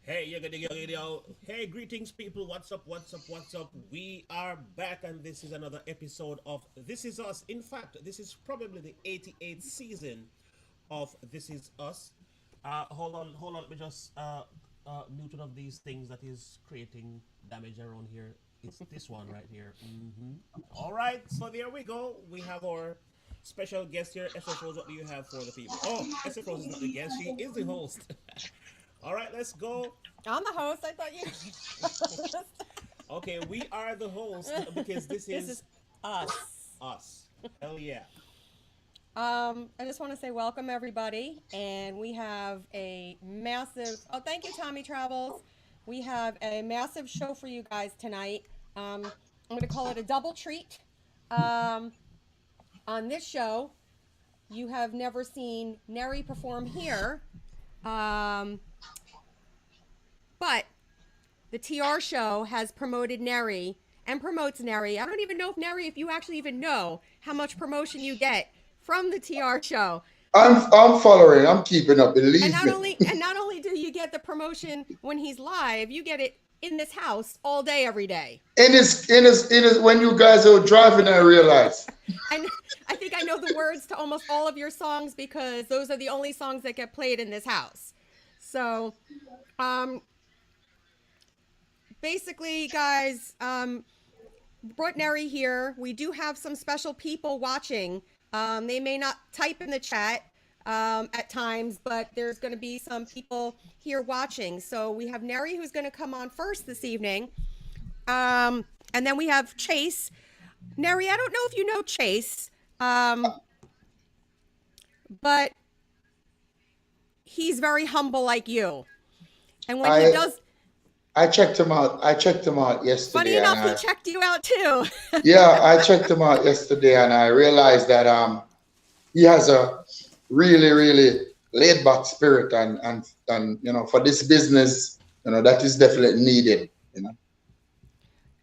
Hey, yo. Hey, greetings, people. What's up? What's up? What's up? We are back, and this is another episode of This Is Us. In fact, this is probably the 88th season of This Is Us. Hold on. Let me just mute one of these things that is creating damage around here. It's this one right here. All right, so there we go. We have our special guest here. SF Rose, what do you have for the people? Oh, SF Rose is not the guest, she is the host. All right, let's go. I'm the host. I thought you. Okay, we are the host because this This is is us. us. Hell yeah. I just want to say welcome everybody, and we have a massive. Oh, thank you, Tommy Travels. We have a massive show for you guys tonight. I'm going to call it a double treat. Um, on this show, you have never seen Nerry perform here, um, but the TR show has promoted Nerry and promotes Nerry. I don't even know if Nerry, if you actually even know how much promotion you get from the TR show. I'm following. I'm keeping up. Believe me. And not only do you get the promotion when he's live, you get it in this house all day, every day. When you guys are driving, I realize. And I think I know the words to almost all of your songs because those are the only songs that get played in this house. So, um, basically, guys, brought Nerry here. We do have some special people watching. They may not type in the chat at times, but there's going to be some people here watching. So we have Nerry who's going to come on first this evening. And then we have Chase. Nerry, I don't know if you know Chase, but he's very humble like you. And when he I does, I checked him out. I checked him out funny yesterday, and enough, he I checked you out too. yeah, I checked him out yesterday, and I realized that he has a really laid back spirit, and for this business, that is definitely needed.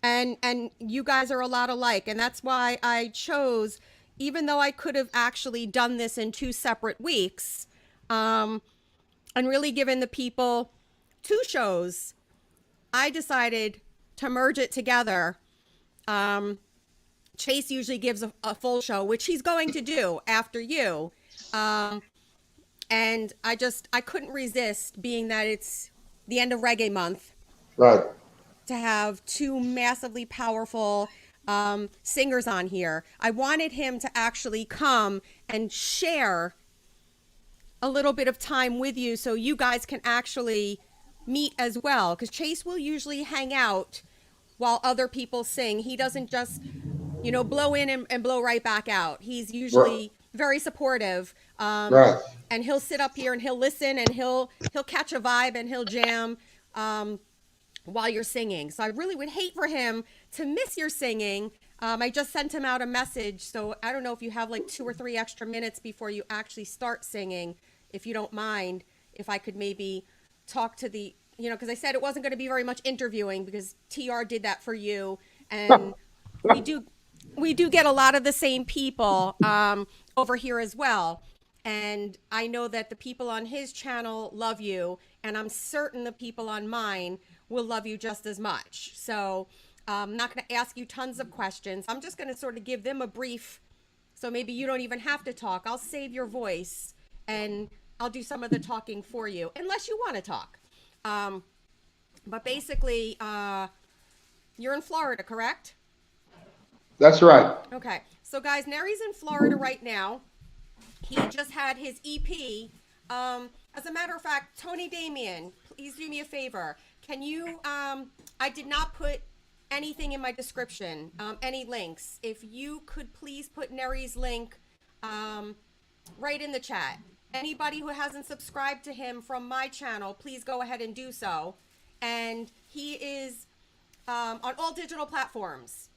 And you guys are a lot alike, and that's why I chose, even though I could have actually done this in two separate weeks, um, and really given the people two shows, I decided to merge it together. um, Chase usually gives a full show, which he's going to do after you. um, and I couldn't resist, being that it's the end of Reggae Month, Right. to have two massively powerful singers on here. I wanted him to actually come and share a little bit of time with you so you guys can actually meet as well. Because Chase will usually hang out while other people sing. He doesn't just, blow in and blow right back out. He's Right. usually very supportive. Right. And he'll sit up here and he'll listen and he'll catch a vibe and he'll jam. While you're singing. So I really would hate for him to miss your singing. I just sent him out a message. So I don't know if you have like 2 or 3 extra minutes before you actually start singing, if you don't mind, if I could maybe talk to because I said it wasn't going to be very much interviewing because TR did that for you. And we do, we do get a lot of the same people over here as well. And I know that the people on his channel love you, and I'm certain the people on mine will love you just as much. So I'm not going to ask you tons of questions. I'm just going to sort of give them a brief, so maybe you don't even have to talk. I'll save your voice and I'll do some of the talking for you, unless you want to talk. Um, but basically, you're in Florida, correct? That's right. Okay. So, guys, Nerry's in Florida right now. He just had his EP. As a matter of fact, Tony Damien, please do me a favor. Can you, I did not put anything in my description, any links. If you could please put Nerry's link right in the chat. Anybody who hasn't subscribed to him from my channel, please go ahead and do so. And he is on all digital platforms.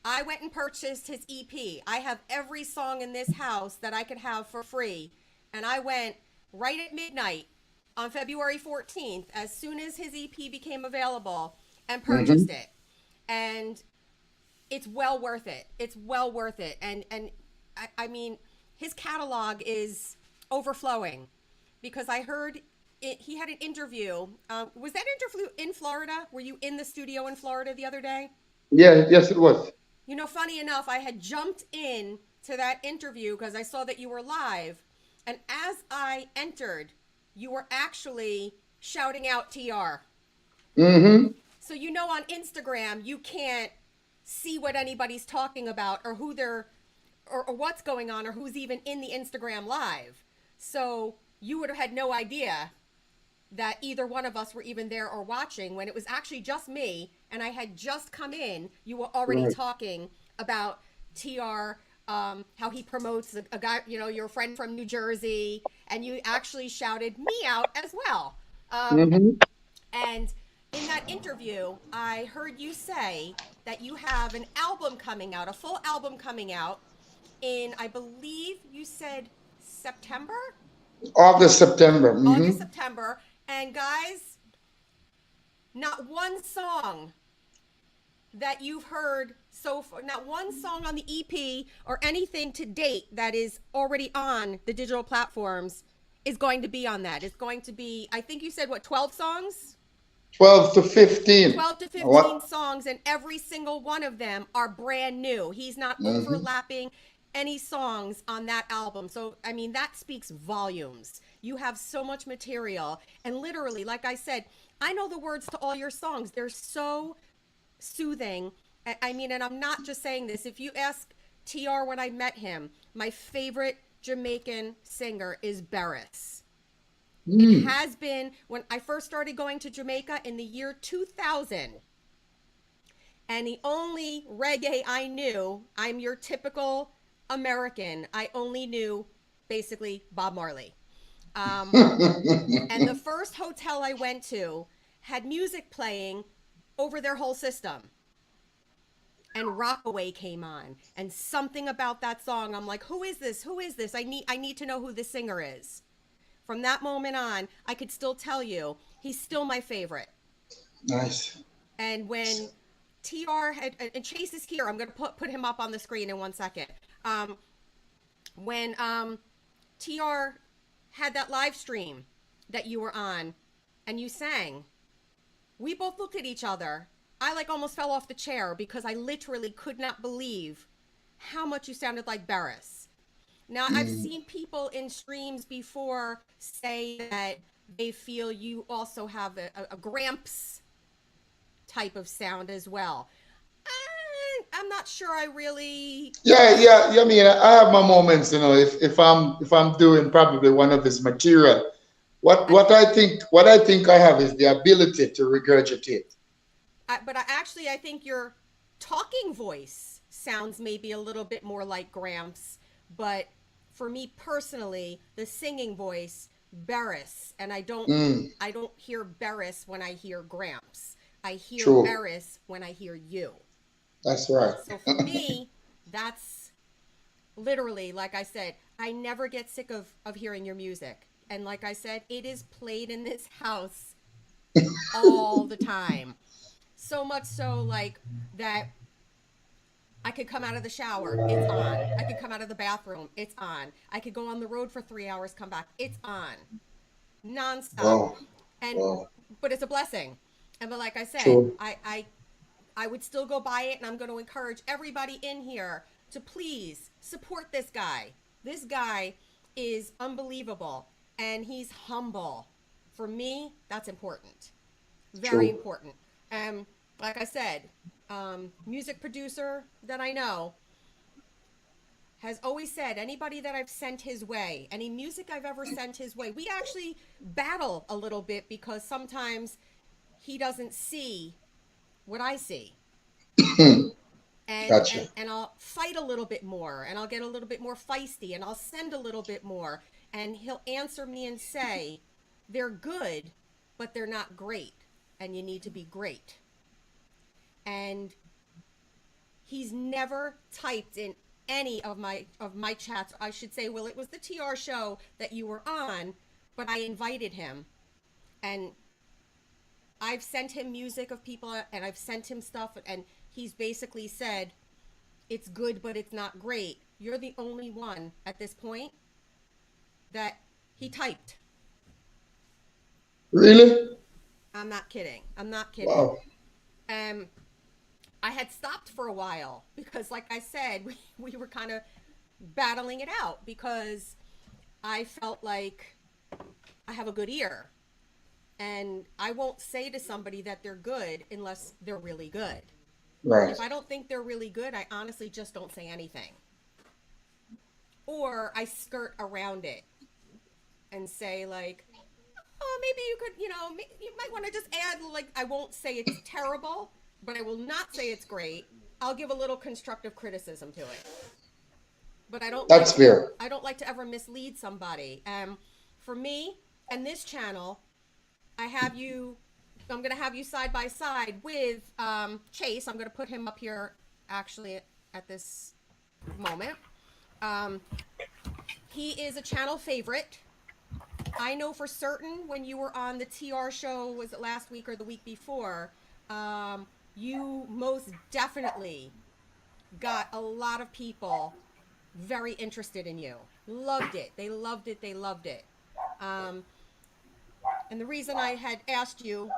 I went and purchased his EP. I have every song in this house that I could have for free. And I went right at midnight on February 14th, as soon as his EP became available, and Hmm. purchased it. And it's well worth it. It's well worth it. And I mean, his catalog is overflowing, because I heard he had an interview. Was that interview in Florida? Were you in the studio in Florida the other day? Yeah, yes, it was. You know, funny enough, I had jumped in to that interview because I saw that you were live. And as I entered, you were actually shouting out TR. Mm-hmm. So, you know, on Instagram, you can't see what anybody's talking about or who they're, or what's going on or who's even in the Instagram live. So you would have had no idea that either one of us were even there or watching when it was actually just me and I had just come in. You were already talking about TR, how he promotes a guy, you know, your friend from New Jersey, and you actually shouted me out as well. Mm-hmm. And in that interview, I heard you say that you have an album coming out, a full album coming out in, I believe you said September? August, September. August, Mm-hmm. September. And guys, not one song that you've heard so far, not one song on the EP or anything to date that is already on the digital platforms is going to be on that. It's going to be, I think you said, what, 12 songs? 12 to 15. 12 to 15 What? songs, and every single one of them are brand new. He's not Mm-hmm. overlapping any songs on that album. So, I mean, that speaks volumes. You have so much material. And literally, like I said, I know the words to all your songs. They're so soothing. I mean, and I'm not just saying this. If you ask TR when I met him, my favorite Jamaican singer is Barris. It has been when I first started going to Jamaica in the year 2000. And the only reggae I knew, I'm your typical American, I only knew basically Bob Marley. And the first hotel I went to had music playing over their whole system. And Rockaway came on. And something about that song, I'm like, who is this? Who is this? I need to know who this singer is. From that moment on, I could still tell you, he's still my favorite. Nice. And when TR had, and Chase is here, I'm going to put him up on the screen in 1 second. When TR had that live stream that you were on and you sang, we both looked at each other. I like almost fell off the chair because I literally could not believe how much you sounded like Barris. Now, I've seen people in streams before say that they feel you also have a Gramps type of sound as well. I'm not sure I really... Yeah. I mean, I have my moments, you know. If I'm doing probably one of his material, what I think I have is the ability to regurgitate. But I think your talking voice sounds maybe a little bit more like Gramps. But for me personally, the singing voice, Barris, and I don't hear Barris when I hear Gramps. I hear True. Barris when I hear you. That's right. So for me, that's literally, like I said, I never get sick of hearing your music. And like I said, it is played in this house all the time. So much so like that I could come out of the shower, it's on. I could come out of the bathroom, it's on. I could go on the road for 3 hours, come back, it's on. Nonstop. Wow. And Wow. but it's a blessing. And but like I said, True. I would still go buy it, and I'm going to encourage everybody in here to please support this guy. This guy is unbelievable, and he's humble. For me, that's important. Very True. important. Like I said, music producer that I know has always said anybody that I've sent his way, any music I've ever sent his way, we actually battle a little bit because sometimes he doesn't see what I see. And, Gotcha. and I'll fight a little bit more, and I'll get a little bit more feisty, and I'll send a little bit more, and he'll answer me and say, they're good, but they're not great, and you need to be great. And he's never typed in any of my chats. I should say, well, it was the TR show that you were on, but I invited him, and I've sent him music of people, and I've sent him stuff, and he's basically said, it's good, but it's not great. You're the only one at this point that he typed. Really? I'm not kidding. I'm not kidding. Wow. I had stopped for a while because, like I said, we were kind of battling it out because I felt like I have a good ear. And I won't say to somebody that they're good unless they're really good. Right. If I don't think they're really good, I honestly just don't say anything. Or I skirt around it and say like, oh, maybe you could, you might want to just add, like, I won't say it's terrible, but I will not say it's great. I'll give a little constructive criticism to it. But I don't That's fair. I don't like to ever mislead somebody. For me and this channel, I'm going to have you side by side with Chase. I'm going to put him up here actually at this moment. He is a channel favorite. I know for certain when you were on the TR show, was it last week or the week before, you most definitely got a lot of people very interested in you. Loved it. They loved it. They loved it. And the reason I had asked you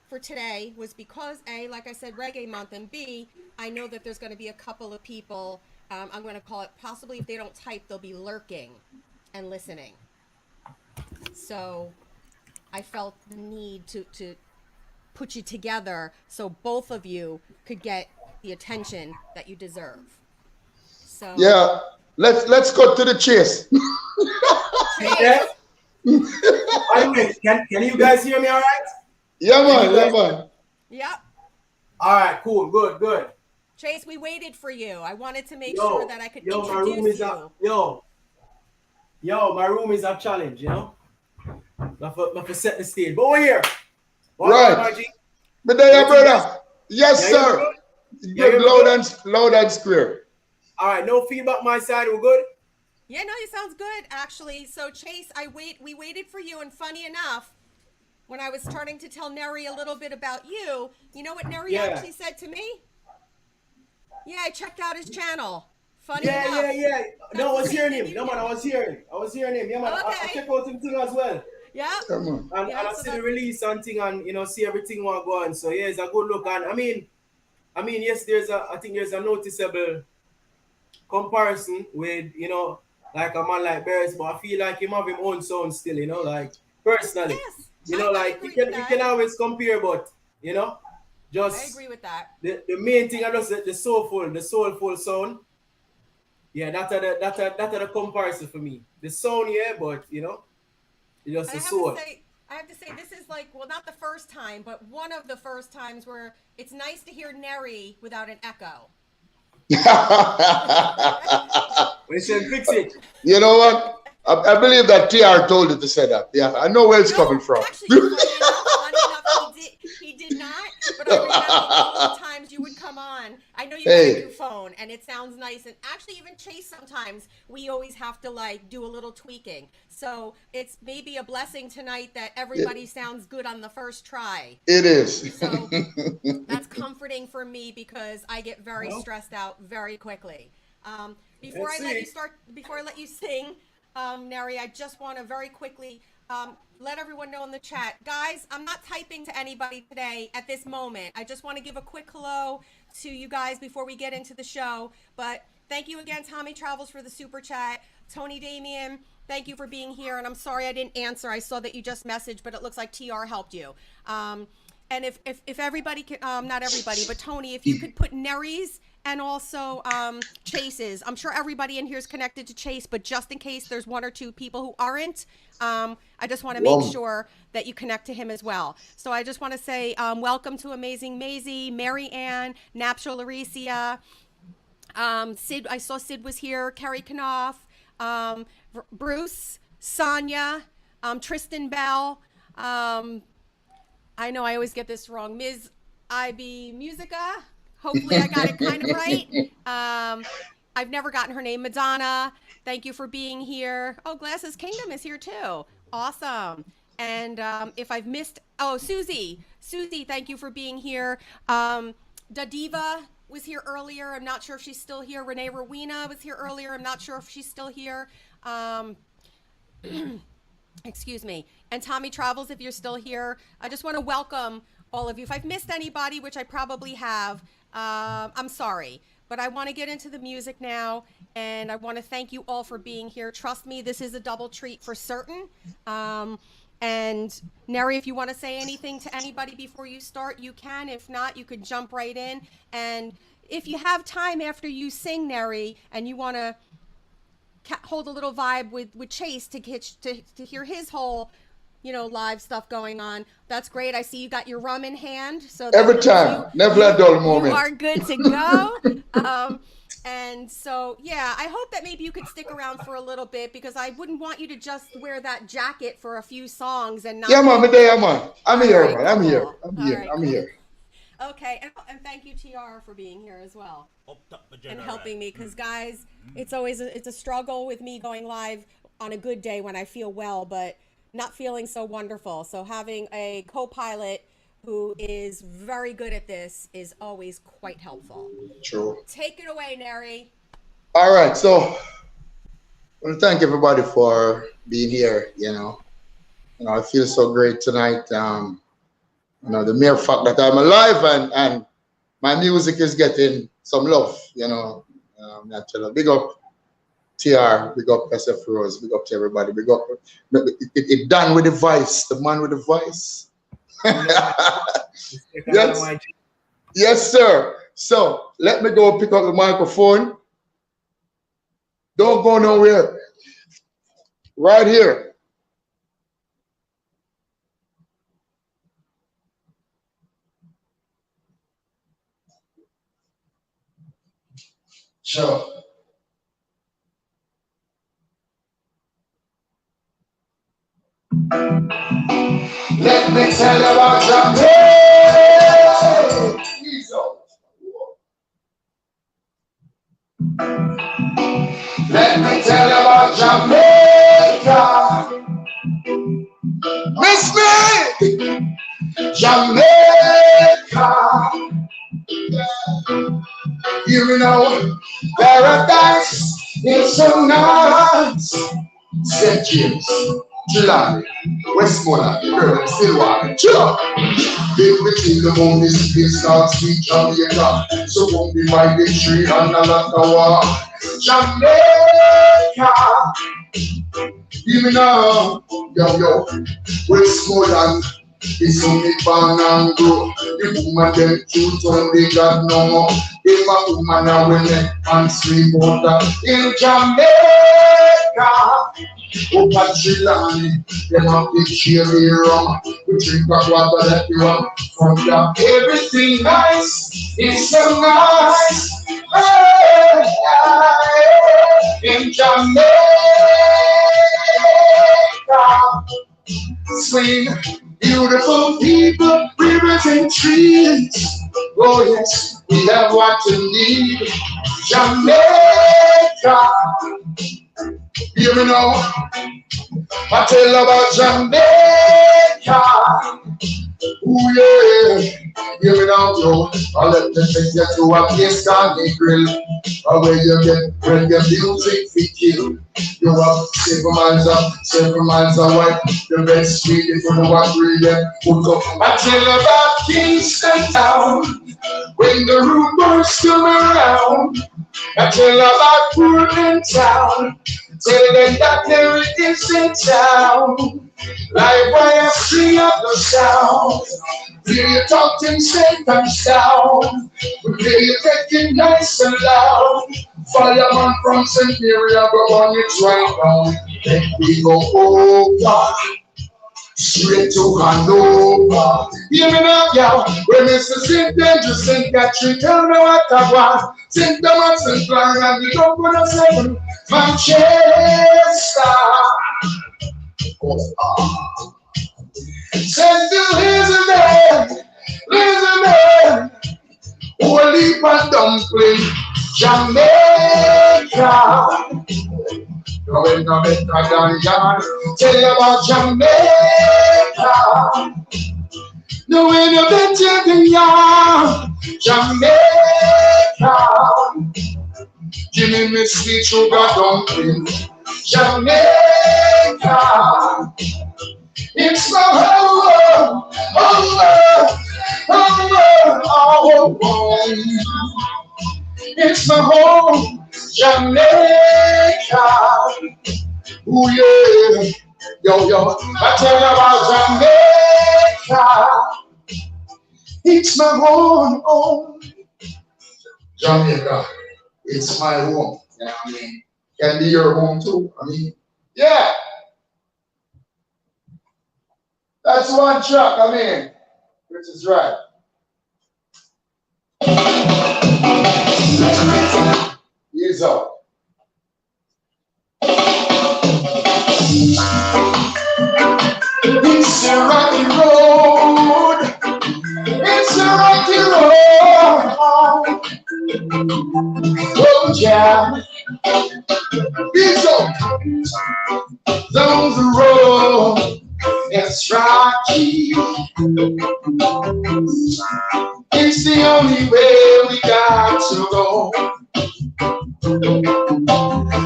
for today was because A, like I said, Reggae Month, and B, I know that there's going to be a couple of people, I'm going to call it, possibly if they don't type, they'll be lurking and listening. So I felt the need to put you together so both of you could get the attention that you deserve. So Yeah, let's go to the chase. Yeah. By the way, can you guys hear me all right? Yeah, man. Yep. All right, cool, good. Chase, we waited for you. I wanted to make sure that I could introduce my room is you. My room is a challenge, Not for set the stage. But we're here. Right. But there, brother. Yes, sir. Good, loud and square. All right, no feedback my side. We're good. Yeah, no, it sounds good actually. So Chase, we waited for you, and funny enough, when I was starting to tell Nerry a little bit about you, you know what Nerry actually said to me? Yeah, I checked out his channel. Funny enough. Yeah. No, I was hearing him. No, man, I was hearing him. Yeah, man, Okay. I check out him too as well. Yeah. Come on. And I see the release and thing, and see everything what going. So yeah, it's a good look. And I mean, yes, I think there's a noticeable comparison with, like a man like Bears, but I feel like him have his own sound still, like personally. Yes. Like you can always compare, but just I agree with that. The main thing I just the soulful sound. Yeah, that's the comparison for me. The sound, yeah, but it's just the soul. I have to say, this is like, well, not the first time, but one of the first times where it's nice to hear Nerry without an echo. We should fix it. You know what? I believe that TR told you to say that. Yeah, I know where it's coming from. Actually, funny enough, he did not. But I remember all the times you would come on. I know you got a new phone, and it sounds nice. And actually, even Chase, sometimes we always have to like do a little tweaking. So it's maybe a blessing tonight that everybody sounds good on the first try. It is. So that's comforting for me because I get very stressed out very quickly. Before I let you sing, Nerry, I just want to very quickly let everyone know in the chat. Guys, I'm not typing to anybody today at this moment. I just want to give a quick hello to you guys before we get into the show. But thank you again, Tommy Travels, for the super chat. Tony Damien, thank you for being here. And I'm sorry I didn't answer. I saw that you just messaged, but it looks like TR helped you. And if everybody can, not everybody, but Tony, if you could put Nerry's and also Chase's. I'm sure everybody in here is connected to Chase, but just in case there's one or two people who aren't, I just want to make sure that you connect to him as well. So I just want to say welcome to Amazing Maisie, Mary Ann, Napsho Laricia, Sid. I saw Sid was here, Kerry Knopf, Bruce, Sonia, Tristan Bell. I know I always get this wrong. Ms. IB Musica. Hopefully I got it kind of right. I've never gotten her name. Madonna, thank you for being here. Oh, Glasses Kingdom is here too. Awesome. And if I've missed, Susie, thank you for being here. Dadiva was here earlier. I'm not sure if she's still here. Renee Rowena was here earlier. I'm not sure if she's still here. excuse me, and Tommy Travels, if you're still here. I just want to welcome all of you. If I've missed anybody, which I probably have, I'm sorry. But I want to get into the music now, and I want to thank you all for being here. Trust me, this is a double treat for certain. And Nerry, if you want to say anything to anybody before you start, you can. If not, you could jump right in. And if you have time after you sing, Nerry, and you want to hold a little vibe with Chase to hear his whole, live stuff going on, that's great. I see you got your rum in hand. So every time, never a dull moment. You are good to go. And so, yeah, I hope that maybe you could stick around for a little bit, because I wouldn't want you to just wear that jacket for a few songs and not. Yeah, man, I'm here, man. I'm here, Right, man. I'm cool. here. I'm All here. right, I'm cool. here. Okay, and thank you, TR, for being here as well Up top, the and general. helping me, because guys, it's always it's a struggle with me going live on a good day when I feel well, but not feeling so wonderful. So having a co-pilot who is very good at this is always quite helpful. True. Take it away, Nerry. All right, so I want to thank everybody for being here. I feel so great tonight. The mere fact that I'm alive and my music is getting some love. I tell you, big up TR, big up SF big up to everybody, big up. It done with the voice, the man with the voice. Yes, yes, sir. So let me go pick up the microphone. Don't go nowhere. Right here. Sure. Let me tell you about Jamaica. Let me tell you about Jamaica. Miss me! Jamaica. You know, paradise is so nice. St. James, July, Westmoreland, Pearl, Stillwater, sure. Everything about this place called sweet Jamaica. So won't be by the tree and a lot of war. Jamaica, even now, yo, Westmoreland is only born and grow. The woman them truth only God no more. If a woman a women and sleep water in Jamaica. Oh, Pachilani, them have the cherry rum. We drink hot water that you want from them. Everything nice, it's so nice. In Jamaica, sweet, beautiful people, rivers and trees. Oh yes, we have what you need. Jamaica. You know, I tell about Jamaica. Ooh yeah, you know, yo. I let them take you to a place called the grill, where you get reggae music for kill. You have 7 miles away, the best street if you know what really put up. I tell about Kingston Town, when the rumors come around. I tell about Portland Town. Tell them that there it is in town. Like why I string up the sound. Feel you talking safe and sound. We feel you taking nice and loud. Fireman from St. Mary, I go on it right now. Then we go over. Straight to Hanover. Hear me now, y'all. When Mr. St. Andrew, St. Catherine, tell me what I want. St. Thomas, St. Clarence, and we don't put a 7. Manchester. St. Elizabeth, Holy and Dumpling, Jamaica. Going to make a dungeon, tell you about Jamaica. No way to bet you can Jamaica. Give me sweet sugar dumpling, Jamaica. home. It's my home, Jamaica. Ooh yeah, yo, I tell you about Jamaica. It's my home, Jamaica. It's my home. Yeah, I mean, can be your home too. I mean, yeah. That's one track. I mean, which is right. Ease up. It's a rocky road. It's a rocky road. Oh yeah. Ease up. Down the road. It's rocky. It's the only way we got to go.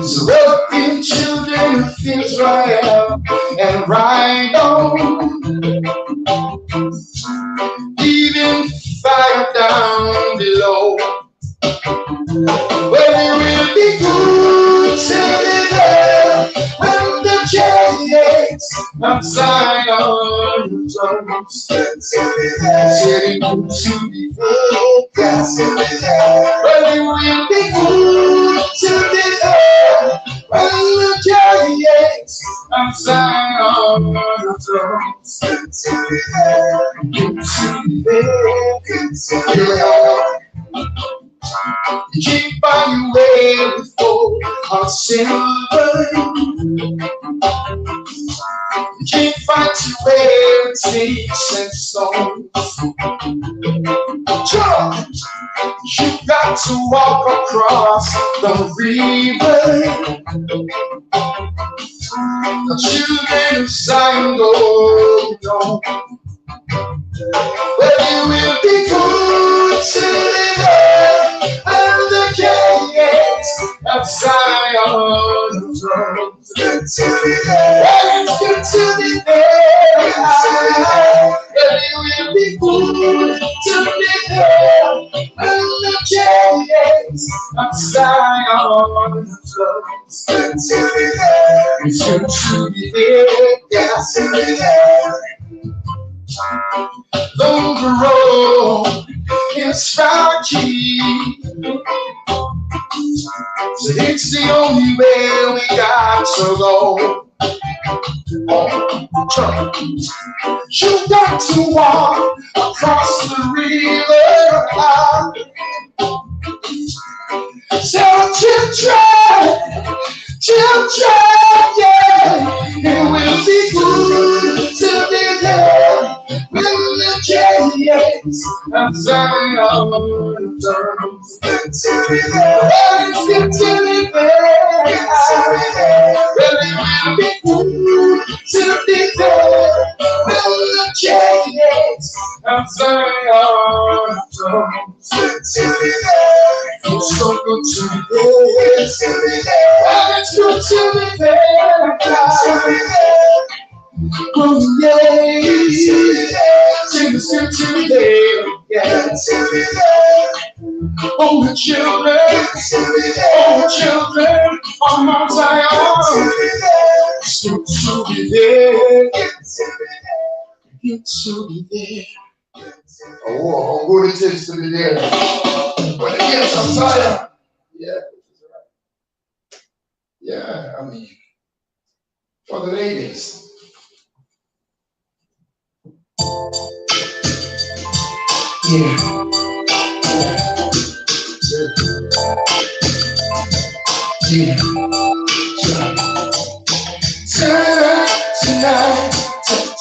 So welcome children of Israel and ride on. Leaving fire down below. Well, it will be good till the day when the chariots of Zion drums sitting to the well, it will be good till the day when the chariots of Zion drums keep on your way with gold or silver. Keep fight your way with sticks and stones. You got to walk across the river. The children of Zion go. But it will be good to live and the gates of Zion drums. Good to be there. It's good to be there. But it will be good to be there and the gates of Zion drums. Good to be there. It's good to be there. Yes, to be there. The road is rocky, so it's the only way we got to go. You got to walk across the river. So children, yeah, it will be good to be there. When the chariots of Zion drums, good to be there. It's good to be there. Well, it will be good to be there. When the chariots of Zion drums, good to be there. It's so good to be there. Good to be there. And it's good to be there. Good to be there. Oh yeah, it's good to be there. Yeah, to be there. Oh the children, oh the children on Mount Zion. It's good to be there. Good to be there. Oh, how good it is to be there. But again, I'm tired. Yeah, I mean, for the ladies. Yeah.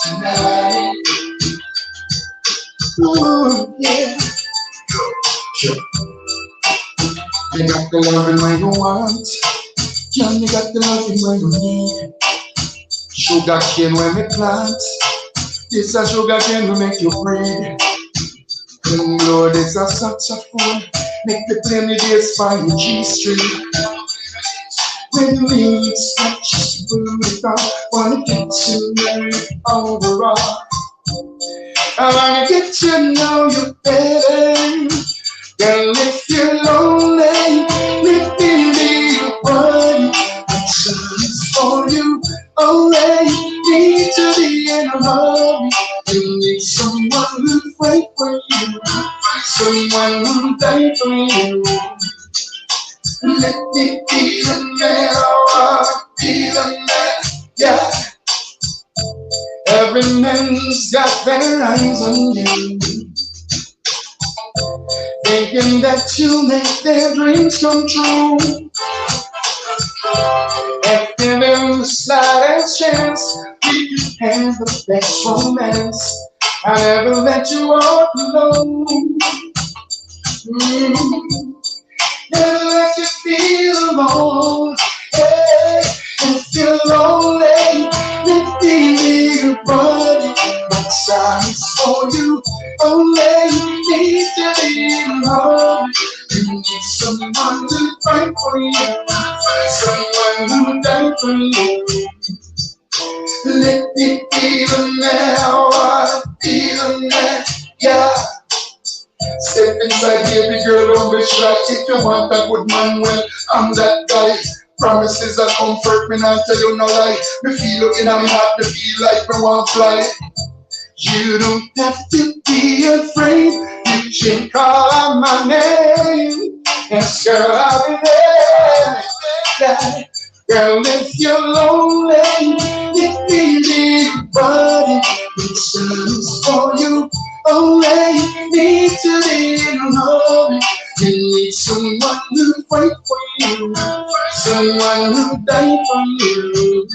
Tonight. Ooh, yeah. Sure. You got the loving when you want. John, you got the loving when you need. Sugar cane when we plant. This a sugar cane will make you breathe. Lord, it's a saxophone. Make the play me days by your G-string. When you leave, stop just put it down. Wanna get you married overall. I wanna get to know you better. Girl, if you're lonely, let me be your buddy. It's for you, only need to be in a hurry. You need someone who'll fight for you, someone who'll die for you. Let me be the man, I wanna be the man, yeah. Every man's got their eyes on you, thinking that you make their dreams come true. And give them the slightest chance, we can have the best romance. I never let you walk alone. Never let you feel alone. Hey, if you're lonely, let me be your buddy. My side's for you, only need to be alone. You need someone to fight for you, someone who died for you. Let me be the man, I wanna be the man, yeah. Step inside, baby girl, don't be shy. If you want a good man, well, I'm that guy. Promises of comfort, me not tell you no lie. Me feel you in my heart, me feel like me want to fly. You don't have to be afraid. You can call out my name. Yes, girl, I'll be there. Yeah. Girl, if you're lonely, let me be your buddy. This is for you. Only need to be in a hurry. You need someone who fight for you, someone who die for you.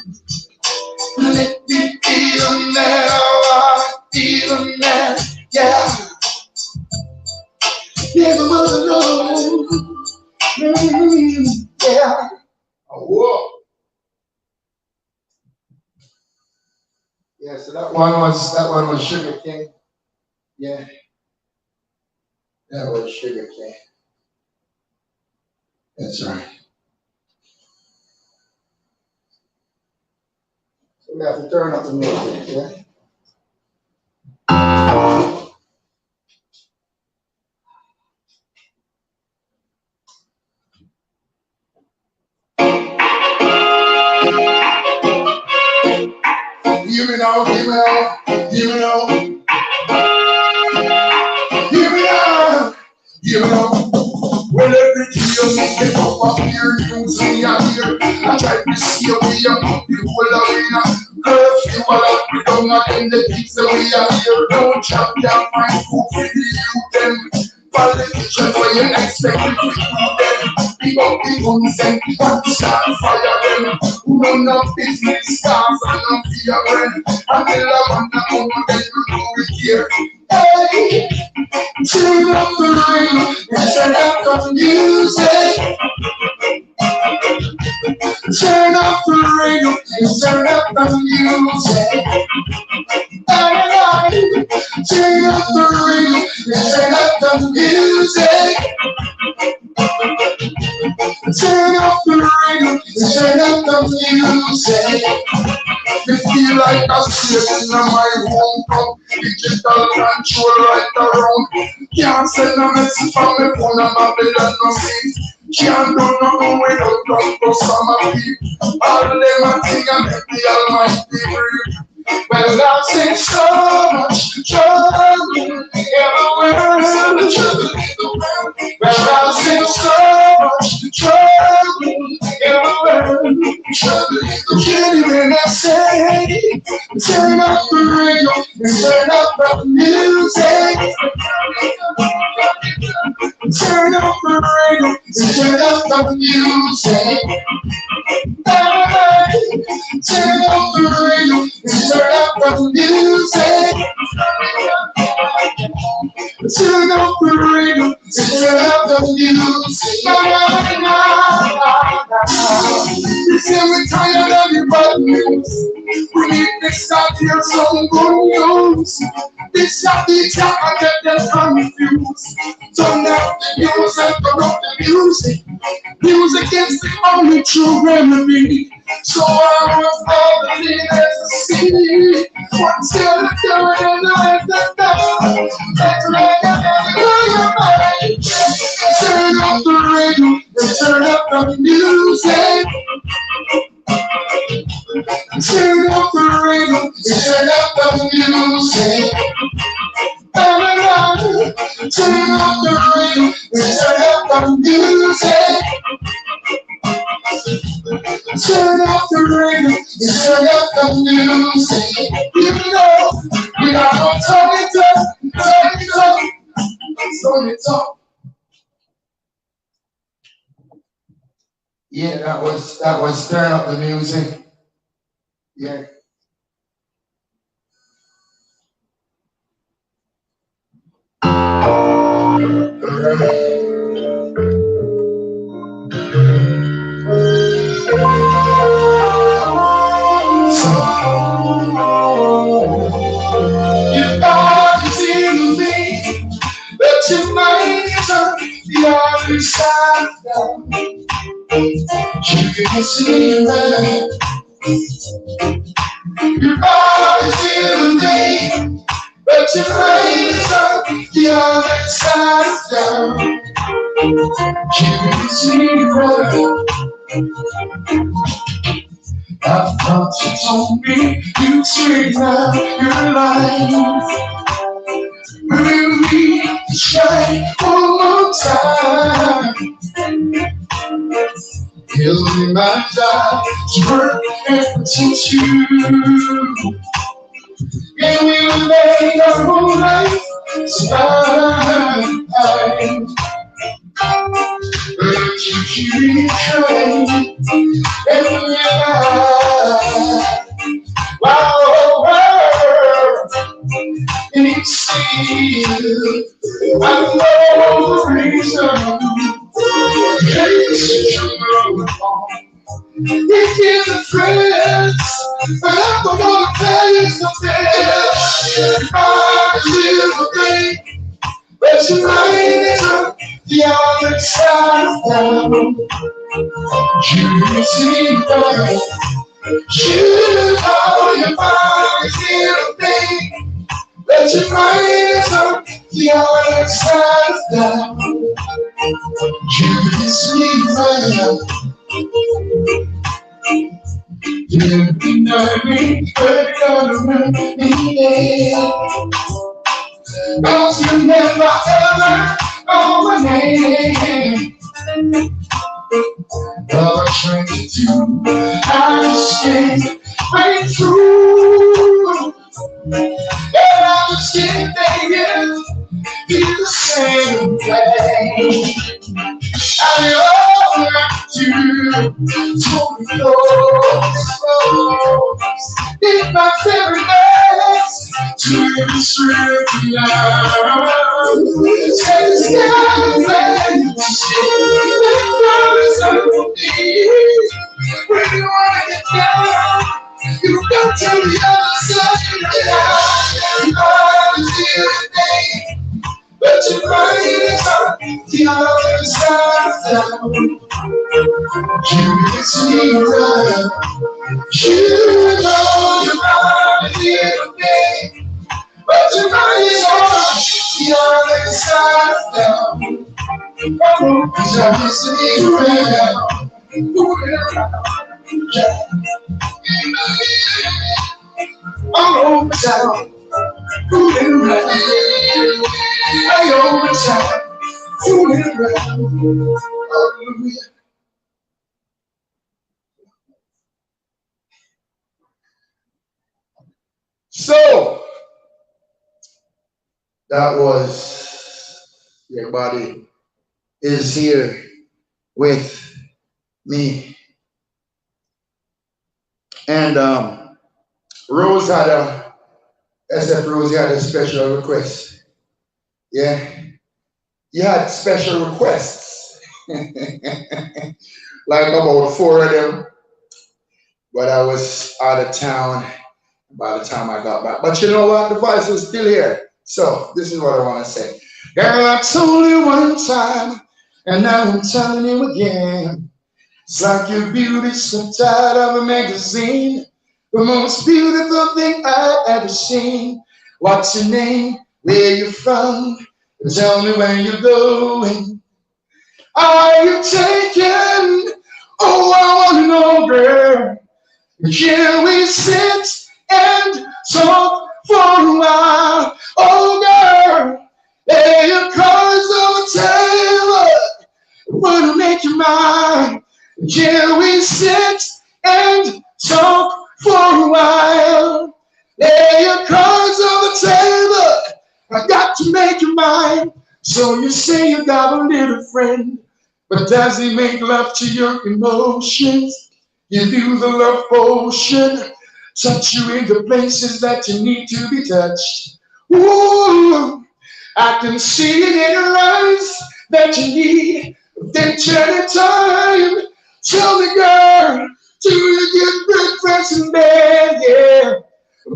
Let me be the man, I wanna be the man, yeah. Never will know, yeah. Whoa. Yeah, so that one was Sugar King. Yeah, that was Sugar King. That's right. So we have to turn up the music, yeah? Hear me now, hear me now, hear me now. Hear me now, hear me now. Well, every day you get up up here, use me out here. I try to see a way up the whole arena. Curfew, I like we don't again the pizza we are here. Don't chop, can't find food for the youth them. Politicians where you expect to do them. Big up the guns and start fire them. Who don't have business, stars and no fear rent. Until I want to come then you know we care. Hey, turn up the radio and turn up the music. Turn up the radio and turn up the music. Hey, turn up the radio and turn up the music. Turn up the radio and turn up the music. Me feel like a station in my home. Digital control right around. Can't send a message from my phone and Babylon no see. Can't do nothing without don't go some people. All them a thing and make the Almighty breathe. Well, I've seen so much trouble everywhere. Well, I've seen so much trouble everywhere. Can't even say, turn up the radio and turn up the music. Turn up the radio and turn up the music. Turn up the radio and turn up the music. Turn up the radio and turn up the music. This year we're tired of your bad news. We need to start here some good news. This shot each other and get them confused. Turn up the news and turn up the music. Music is the only true remedy. So I want all the leaders to see what's gonna do in life that Turn up the radio, turn up the music. Turn up the radio, turn up the music. Turn up the radio, turn up the music. You know, we are gonna talk it up, talk. Yeah, that was turn up the music. Yeah. You thought you see me, but your mind is on the other side now. You can see me. You thought you see me, but your mind is on the other side now. You can see me. I thought you told me you'd straighten out your life. Will we try one more time? It'll be my job to work and teach you. And we'll make our whole life survive. But you keep trying and wow, and you see, I know the reason. We give the friends, but I don't want to tell you something. I live a thing, but your mind is on the other side of town. You see, boy, you know your body's in a thing, but your mind is on the other side of town. You see, boy, you know me, but you're around me. Don't you never ever know my name. But I trying to do, I just can't break through. And I just can't think it be the same way. I you told me no. It's my very best to illustrate the eye. Take down and when you wanna get down, you go to the other side. But your mind is on the other side of town. You can see right. You know your mind is okay. But your mind is on the other side of town. Cause I can see right. All over town. Fooling around, I over time, fooling around. Hallelujah. So that was your body is here with me, and Rose had SF Rose, you had a special request. Yeah. You had special requests. Like about 4 of them. But I was out of town by the time I got back. But you know what? The voice is still here. So this is what I want to say. Girl, I told you one time, and now I'm telling you again. It's like your beauty's so tired of a magazine. The most beautiful thing I've ever seen. What's your name? Where you from? Tell me where you're going. Are you taken? Oh, I wanna know, girl. Can we sit and talk for a while? Oh, girl, lay your cards on the table. Wanna make you mine? Can we sit and talk for a while? Lay your cards on the table. I got to make you mine. So you say you got a little friend, but does he make love to your emotions? Give you the love potion, touch you in the places that you need to be touched. Ooh, I can see it in your eyes that you need attention time. Tell me, girl, do you get breakfast in bed? Yeah,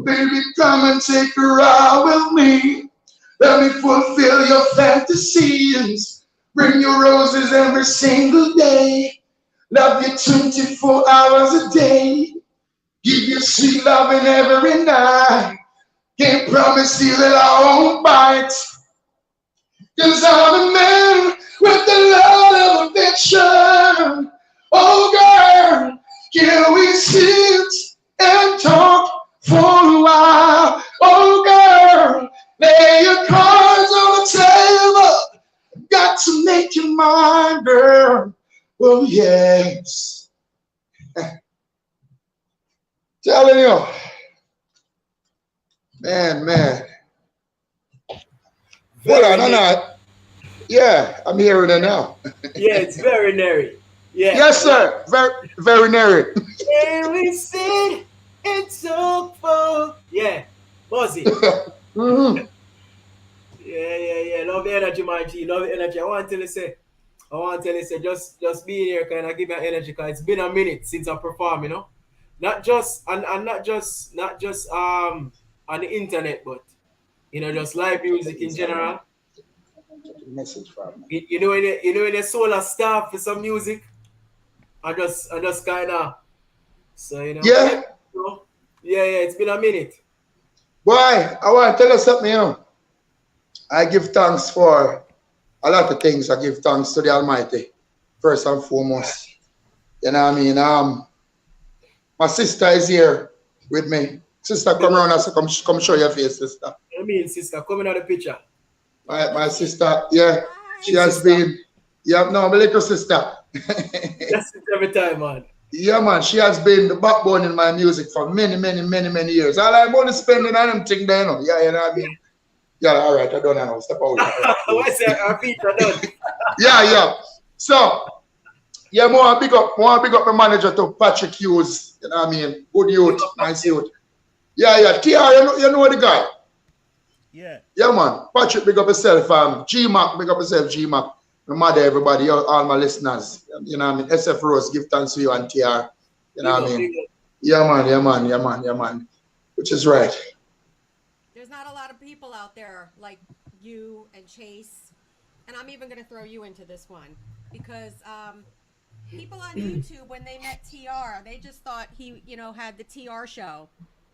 baby, come and take a ride with me. Let me fulfill your fantasies. Bring your roses every single day. Love you 24 hours a day. Give you sweet loving every night. Can't promise you that I won't bite. Cause I'm a man with the love of affection. Oh girl, can we sit and talk for a while? Oh girl, lay your cards on the table. Got to make you mine, girl. Oh yes. Telling you. Man. Hold on, no. Yeah, I'm hearing it now. Yeah, it's very Nerry. Yeah. Yes, sir. Very Nerry. Can we sit and talk for? Yeah, Buzzy. Mm-hmm. Yeah. Love the energy, my G. Love the energy. I want to tell you, say, just being here kind of give me energy, because it's been a minute since I performed, you know. Not just not just on the internet, but you know, just live music in general. Message from You know when the solar staff for some music, I just kind of, so you know. Yeah. Yeah, it's been a minute. Boy, I want to tell you something, you know. I give thanks for a lot of things. I give thanks to the Almighty, first and foremost. You know what I mean? My sister is here with me. Sister, come around and come show your face, sister. I mean, sister, come in the picture. My sister, yeah, she has been, yeah, no, my little sister. That's it every time, man. Yeah, man, she has been the backbone in my music for many years. All I'm only spending on them thing there, you know. Yeah, you know what I mean? Yeah, all right, I don't know. Step out. What's that? Our feet are done. Yeah. So, yeah, more big up my manager to Patrick Hughes. You know what I mean? Good youth, nice youth. Yeah. TR, you know the guy. Yeah, man. Patrick, big up yourself. G-Mac, big up yourself, G-Mac. My mother, everybody, all my listeners. You know what I mean? SF give thanks to you and TR. You know what I mean? Yeah, man. Which is right. There's not a lot of people out there like you and Chase. And I'm even going to throw you into this one. Because people on YouTube, when they met TR, they just thought he, had the TR show.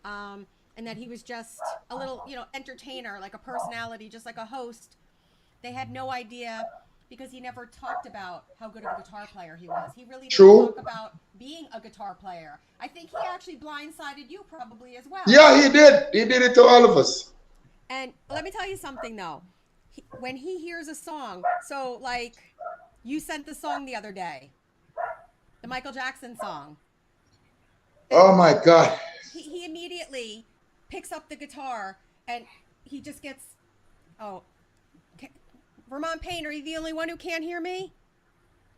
And that he was just a little, entertainer, like a personality, just like a host. They had no idea, because he never talked about how good of a guitar player he was. He really didn't talk about being a guitar player. I think he actually blindsided you probably as well. Yeah, he did. He did it to all of us. And let me tell you something, though. When he hears a song, so like you sent the song the other day, the Michael Jackson song. Oh, my God. He immediately picks up the guitar and he just gets, Vermont Payne, are you the only one who can't hear me?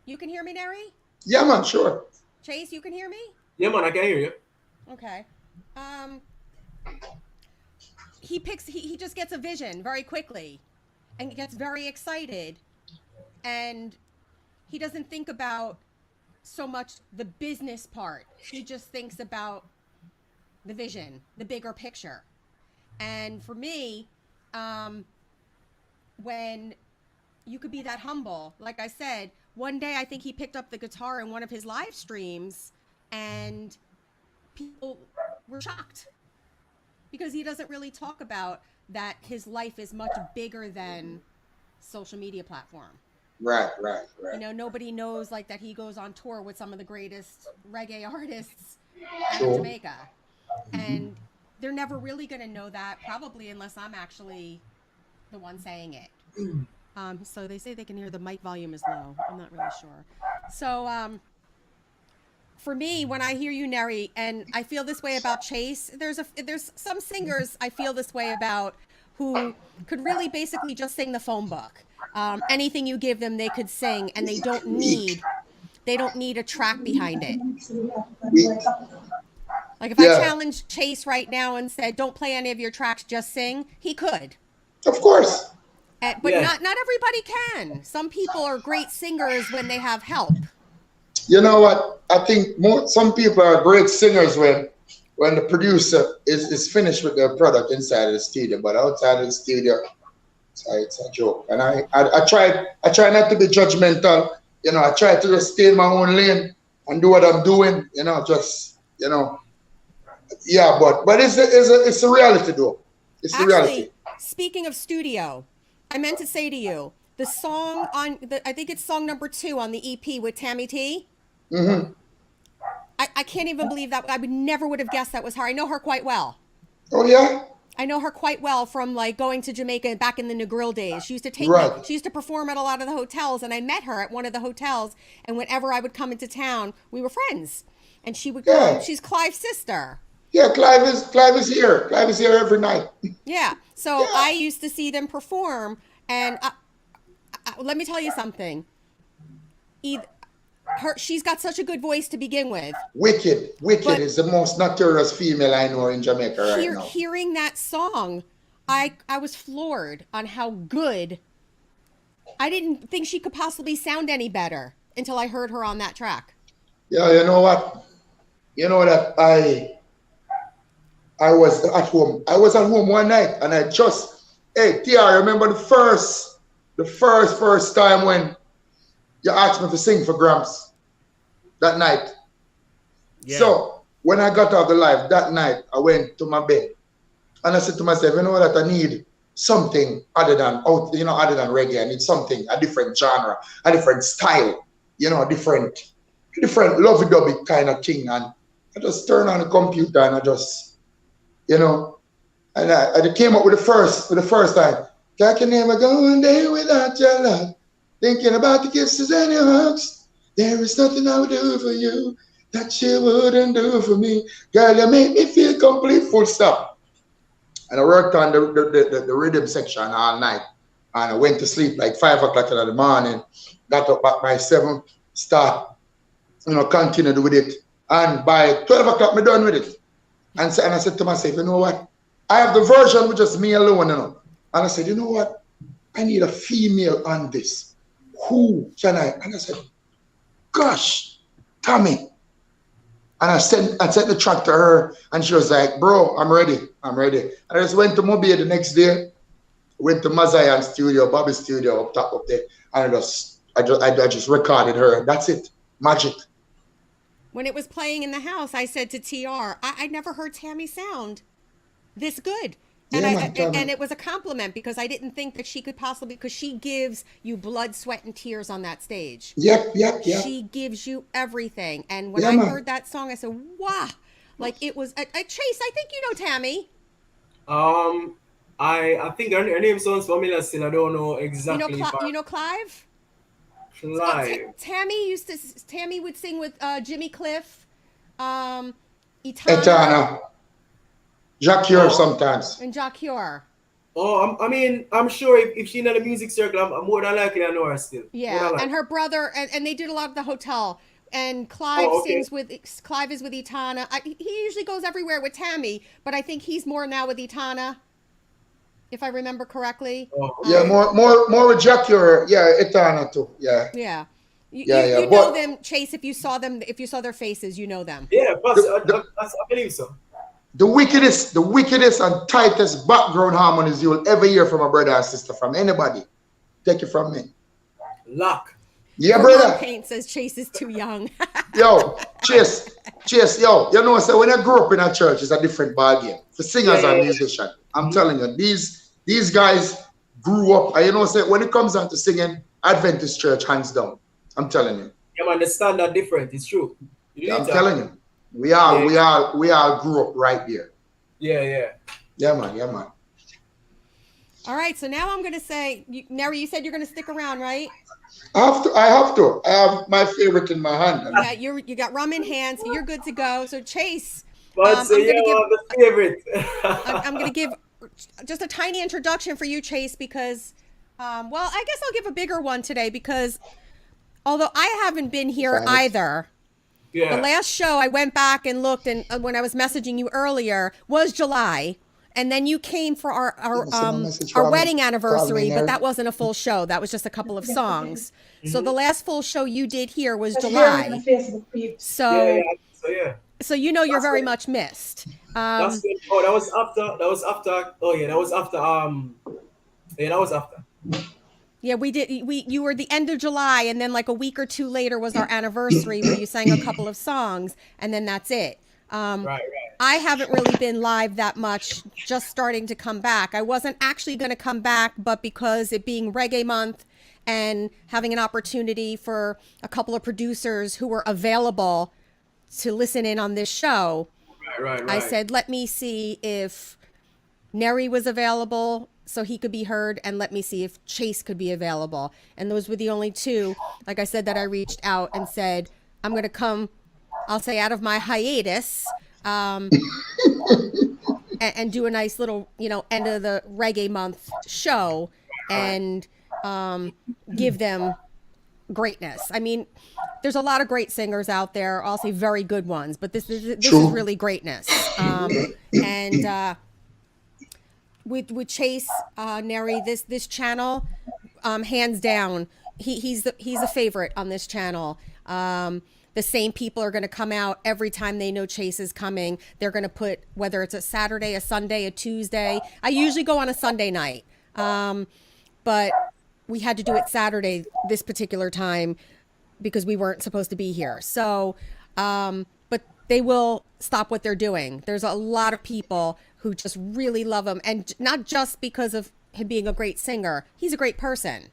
You can hear me, Nerry? Yeah, man, sure. Chase, you can hear me? Yeah, man, I can hear you. Okay. He just gets a vision very quickly and gets very excited, and he doesn't think about so much the business part. He just thinks about the vision, the bigger picture. And for me, when you could be that humble, like I said, one day I think he picked up the guitar in one of his live streams and people were shocked because he doesn't really talk about that his life is much bigger than social media platform. Right. Nobody knows like that he goes on tour with some of the greatest reggae artists out Sure. of Jamaica. And they're never really going to know that, probably unless I'm actually the one saying it. So they say they can hear the mic volume is low. I'm not really sure. So for me, when I hear you, Nerry, and I feel this way about Chase, there's some singers I feel this way about who could really basically just sing the phone book. Anything you give them, they could sing, and they don't need a track behind it. Like if I challenged Chase right now and said, "Don't play any of your tracks, just sing," he could. Of course. But not everybody can. Some people are great singers when they have help. You know what? I think some people are great singers when the producer is finished with their product inside of the studio, but outside of the studio, it's a joke. And I try not to be judgmental. You know, I try to just stay in my own lane and do what I'm doing. You know, just yeah. But it's a reality though. It's the reality. Speaking of studio, I meant to say to you, the song I think it's song number 2 on the EP with Tammy T. Mm-hmm. I can't even believe that. I would have guessed that was her. I know her quite well. Oh yeah. I know her quite well from like going to Jamaica back in the Negril days. She used to take Right. me. She used to perform at a lot of the hotels, and I met her at one of the hotels. And whenever I would come into town, we were friends. And she would come. She's Clive's sister. Yeah, Clive is here. Clive is here every night. Yeah. So I used to see them perform, and let me tell you something. She's got such a good voice to begin with. Wicked is the most notorious female I know in Jamaica right now. Hearing that song, I was floored on how good. I didn't think she could possibly sound any better until I heard her on that track. Yeah, you know what? You know that I was at home. I was at home one night and I just, hey, TR, remember the first time when you asked me to sing for Gramps that night? Yeah. So when I got off the live that night, I went to my bed and I said to myself, you know what, I need something other than reggae. I need something, a different genre, a different style, a different lovey-dovey kind of thing. And I just turned on the computer and I just, and I came up with the first time. I can never go one day without your love. Thinking about the kisses and your hugs. There is nothing I would do for you that you wouldn't do for me. Girl, you make me feel complete, full stop. And I worked on the rhythm section all night. And I went to sleep like 5 o'clock in the morning. Got up back by 7, start, continued with it. And by 12 o'clock, I'm done with it. And I said to myself, you know what? I have the version with just me alone, And I said, you know what? I need a female on this. Who can I? And I said, gosh, Tommy. And I sent the track to her, and she was like, bro, I'm ready. And I just went to Mobile the next day, went to Mazayan's studio, Bobby's studio up there, and I just recorded her. That's it. Magic. When it was playing in the house, I said to TR, I never heard Tammy sound this good. And and it was a compliment because I didn't think that she could possibly, because she gives you blood, sweat, and tears on that stage. Yep. She gives you everything. And when I heard that song, I said, wow. Like it was, Chase, I think you know Tammy. I think her name sounds familiar still. I don't know exactly. You know Clive? Clive. Tammy would sing with Jimmy Cliff, Etana. Jacques sometimes. And Jacques. Oh, I'm sure if she's in the music circle, I'm more than likely I know her still. Yeah, and her brother, and they did a lot of the hotel. And Clive is with Etana. He usually goes everywhere with Tammy, but I think he's more now with Etana, if I remember correctly. Yeah, more with Jacques. Yeah, Etana too. Yeah. Yeah. You know them, Chase. If you saw their faces, you know them. Yeah, I believe so. The wickedest and tightest background harmonies you will ever hear from a brother and sister, from anybody. Take it from me. Luck. Yeah, brother. Paint says Chase is too young. Yo, Chase, yo. So when I grew up in a church, it's a different ballgame. For singers and musicians, I'm telling you, these guys grew up. And when it comes down to singing, Adventist church, hands down. I'm telling you. Yeah, man, the standard different. It's true. I'm telling you. We all grew up right there. Yeah. Yeah, man. All right, so now I'm gonna say, Nerry, you said you're gonna stick around, right? I have to. I have my favorite in my hand. You got rum in hand, so you're good to go. So Chase, But so I'm gonna give the favorite. I'm gonna give just a tiny introduction for you, Chase, because well, I guess I'll give a bigger one today because although I haven't been here either. Yeah. The last show I went back and looked, and when I was messaging you earlier was July, and then you came for our wedding anniversary, but that wasn't a full show. That was just a couple of songs. So the last full show you did here was July. So you know you're very much missed. That's good. Oh, that was after. Oh yeah, that was after. Yeah, we did. You were the end of July, and then like a week or two later was our anniversary where you sang a couple of songs, and then that's it. Right. I haven't really been live that much, just starting to come back. I wasn't actually going to come back, but because it being Reggae Month and having an opportunity for a couple of producers who were available to listen in on this show, Right. I said, let me see if Nerry was available so he could be heard, and let me see if Chase could be available. And those were the only two, like I said, that I reached out and said, I'm going to come, I'll say out of my hiatus, and do a nice little, end of the Reggae Month show and give them greatness. I mean, there's a lot of great singers out there, I'll say very good ones, but this is really greatness. With Ch4Se Nerry, this channel, hands down, he's a favorite on this channel. The same people are going to come out every time they know Ch4Se is coming. They're going to put, whether it's a Saturday, a Sunday, a Tuesday. I usually go on a Sunday night, but we had to do it Saturday this particular time because we weren't supposed to be here. So, but they will stop what they're doing. There's a lot of people who just really love him, and not just because of him being a great singer. He's a great person.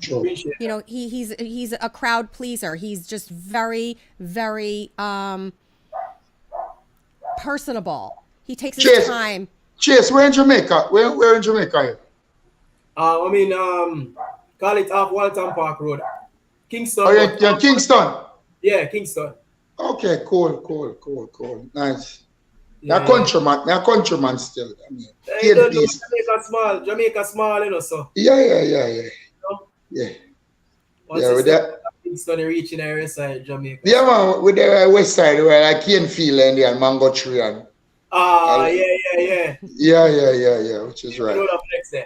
Sure. He's a crowd pleaser. He's just very, very personable. He takes his time. Ch4Se, we're in Jamaica. We're in Jamaica. Call it off Walton Park Road, Kingston. Oh, you're Kingston. Yeah, Kingston. Okay, cool. Nice. Yeah. A countryman still. I mean, Jamaica small, so. Yeah. With that. Kingston reaching area side, Jamaica. Yeah, man, with the west side where I can feel and Mango Tree and. Yeah. Yeah, which is right.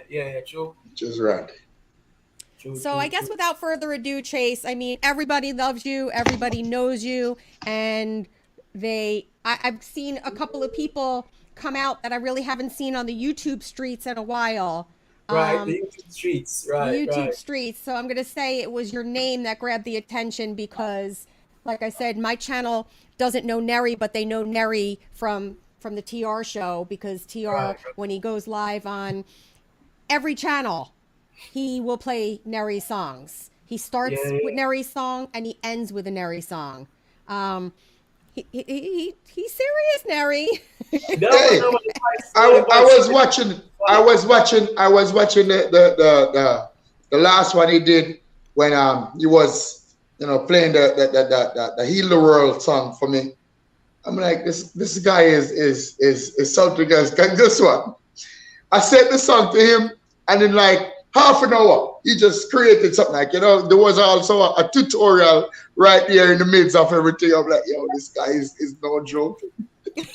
Yeah, true. Which is right. So I guess without further ado, Ch4Se, I mean, everybody loves you, everybody knows you, and I've seen a couple of people come out that I really haven't seen on the YouTube streets in a while. Right, the YouTube streets, right. Streets. So I'm going to say it was your name that grabbed the attention because, like I said, my channel doesn't know Nerry, but they know Nerry from the TR show because TR, when he goes live on every channel, he will play Nerry songs. He starts with Nerry's song and he ends with a Nerry song. He's serious, Nerry. Hey, I was watching the last one he did when he was playing the Heal the World song for me. I'm like, this guy is something else. Guess what? I sent the song to him, and in like half an hour, he just created something like, there was also a tutorial right there in the midst of everything. I'm like, this guy is no joke. The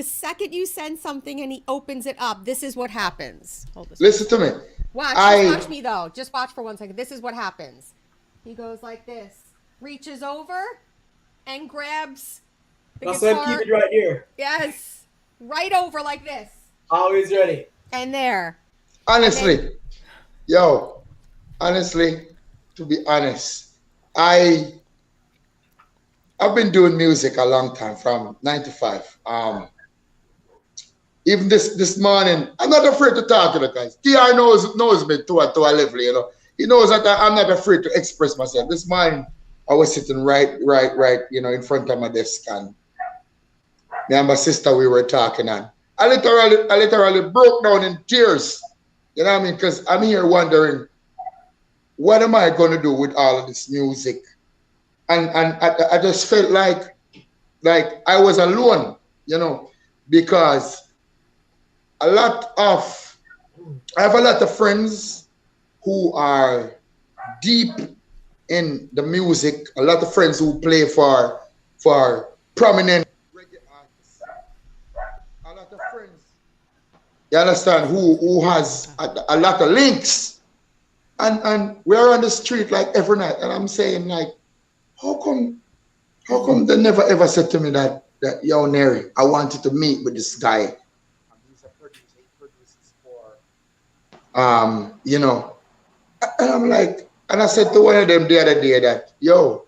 second you send something and he opens it up, this is what happens. Listen to me. Watch me though. Just watch for 1 second. This is what happens. He goes like this, reaches over and grabs the guitar. Keep it right here. Yes. Right over like this. Always ready. And there. Honestly, to be honest, I've been doing music a long time, from 95. Even this morning, I'm not afraid to talk to the guys. TR knows me to a level, he knows that I'm not afraid to express myself. This man, I was sitting right, in front of my desk, and me and my sister, we were talking, and I literally broke down in tears. You know what I mean? Because I'm here wondering, what am I going to do with all of this music? And I just felt like I was alone, because I have a lot of friends who are deep in the music, a lot of friends who play for prominent reggae artists, a lot of friends, you understand, who has a lot of links, and we're on the street like every night, and I'm saying like, how come they never ever said to me that yo, Nerry, I wanted to meet with this guy. He's a producer, he produces for and I'm like, and I said to one of them the other day that, yo,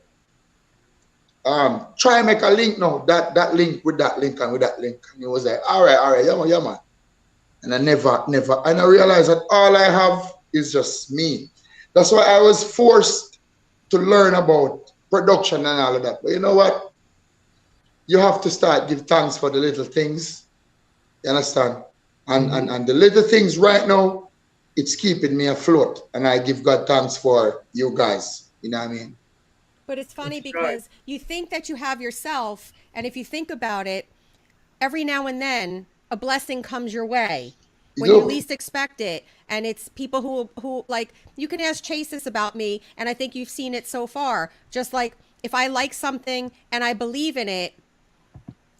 try and make a link now, that link with that link and with that link. And he was like, all right, yeah man. And I never, and I realized that all I have is just me. That's why I was forced to learn about production and all of that. But you know what? You have to start give thanks for the little things. You understand? And the little things right now, it's keeping me afloat. And I give God thanks for you guys. You know what I mean? But it's funny because you think that you have yourself, and if you think about it, every now and then a blessing comes your way when you least expect it. And it's people who like, you can ask Ch4Se this about me, and I think you've seen it so far. Just like, if I like something and I believe in it,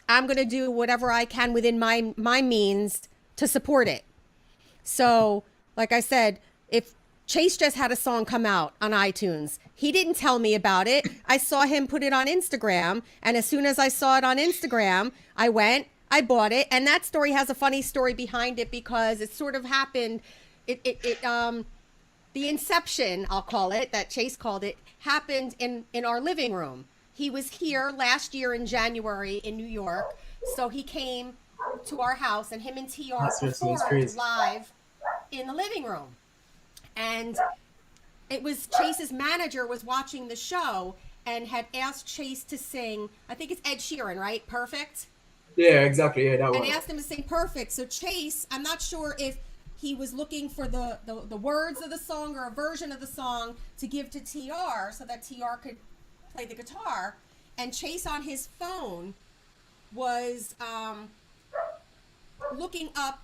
I'm going to do whatever I can within my means to support it. So, like I said, if Ch4Se just had a song come out on iTunes, he didn't tell me about it. I saw him put it on Instagram, and as soon as I saw it on Instagram, I went, I bought it, and that story has a funny story behind it because it sort of happened. The inception, I'll call it, that Ch4Se called it, happened in our living room. He was here last year in January in New York, so he came to our house, and him and TR performed live in the living room. And it was Ch4Se's manager was watching the show and had asked Ch4Se to sing, I think it's Ed Sheeran, right? Perfect? Yeah, exactly. Yeah, that one. And asked him to sing Perfect. So Ch4Se, I'm not sure if he was looking for the words of the song or a version of the song to give to TR so that TR could play the guitar. And Ch4Se on his phone was looking up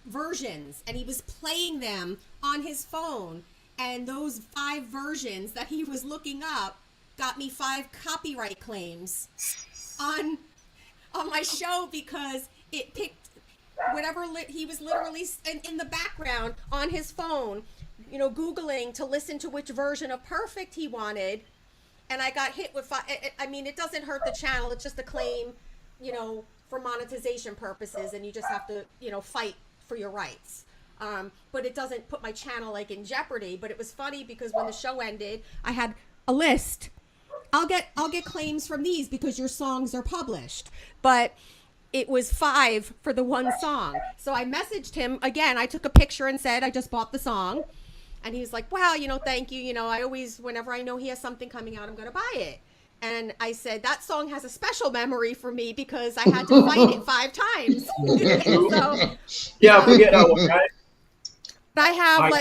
versions, and he was playing them on his phone, and those 5 versions that he was looking up got me 5 copyright claims on my show because it picked whatever he was literally in the background on his phone, Googling to listen to which version of Perfect he wanted, and I got hit with 5. I mean, it doesn't hurt the channel, it's just a claim, for monetization purposes, and you just have to, fight for your rights. But it doesn't put my channel like in jeopardy. But it was funny because when the show ended, I had a list. I'll get claims from these because your songs are published. But it was 5 for the one song. So I messaged him again. I took a picture and said, I just bought the song. And he was like, wow, thank you. I always, whenever I know he has something coming out, I'm going to buy it. And I said, that song has a special memory for me because I had to fight it 5 times. So, yeah, forget that one, right? But I have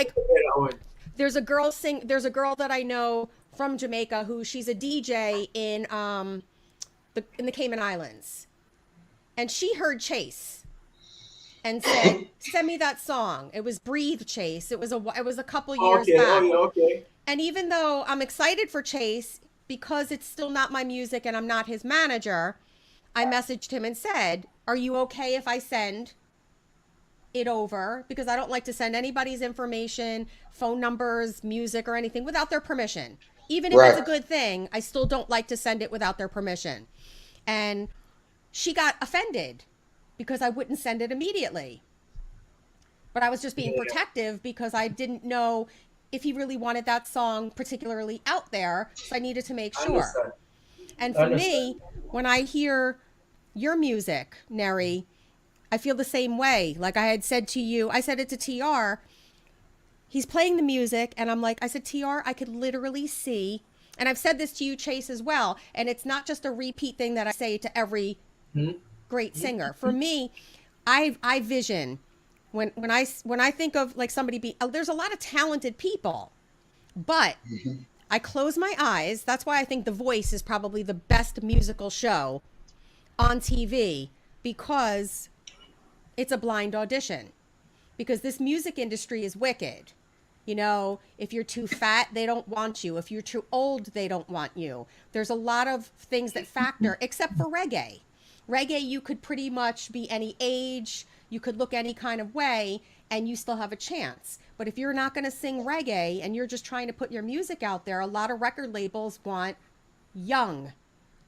there's a girl that I know from Jamaica who she's a DJ in the Cayman Islands. And she heard Ch4Se and said, send me that song. It was Breathe Ch4Se. It was a couple years back. Okay. And even though I'm excited for Ch4Se, because it's still not my music and I'm not his manager, I messaged him and said, are you okay if I send it over? Because I don't like to send anybody's information, phone numbers, music, or anything without their permission. Even if it's a good thing, I still don't like to send it without their permission. And she got offended because I wouldn't send it immediately. But I was just being protective because I didn't know if he really wanted that song particularly out there, so I needed to make sure. And for me, when I hear your music, Nerry, I feel the same way. Like I had said to you, I said it to TR, he's playing the music, and I'm like, I said, TR, I could literally see, and I've said this to you, Chase, as well, and it's not just a repeat thing that I say to every great singer. For me, I vision when I think of like somebody there's a lot of talented people, but I close my eyes. That's why I think The Voice is probably the best musical show on TV, because it's a blind audition. Because this music industry is wicked. You know, if you're too fat, they don't want you. If you're too old, they don't want you. There's a lot of things that factor, except for reggae. Reggae, you could pretty much be any age, you could look any kind of way, and you still have a chance. But if you're not going to sing reggae and you're just trying to put your music out there, a lot of record labels want young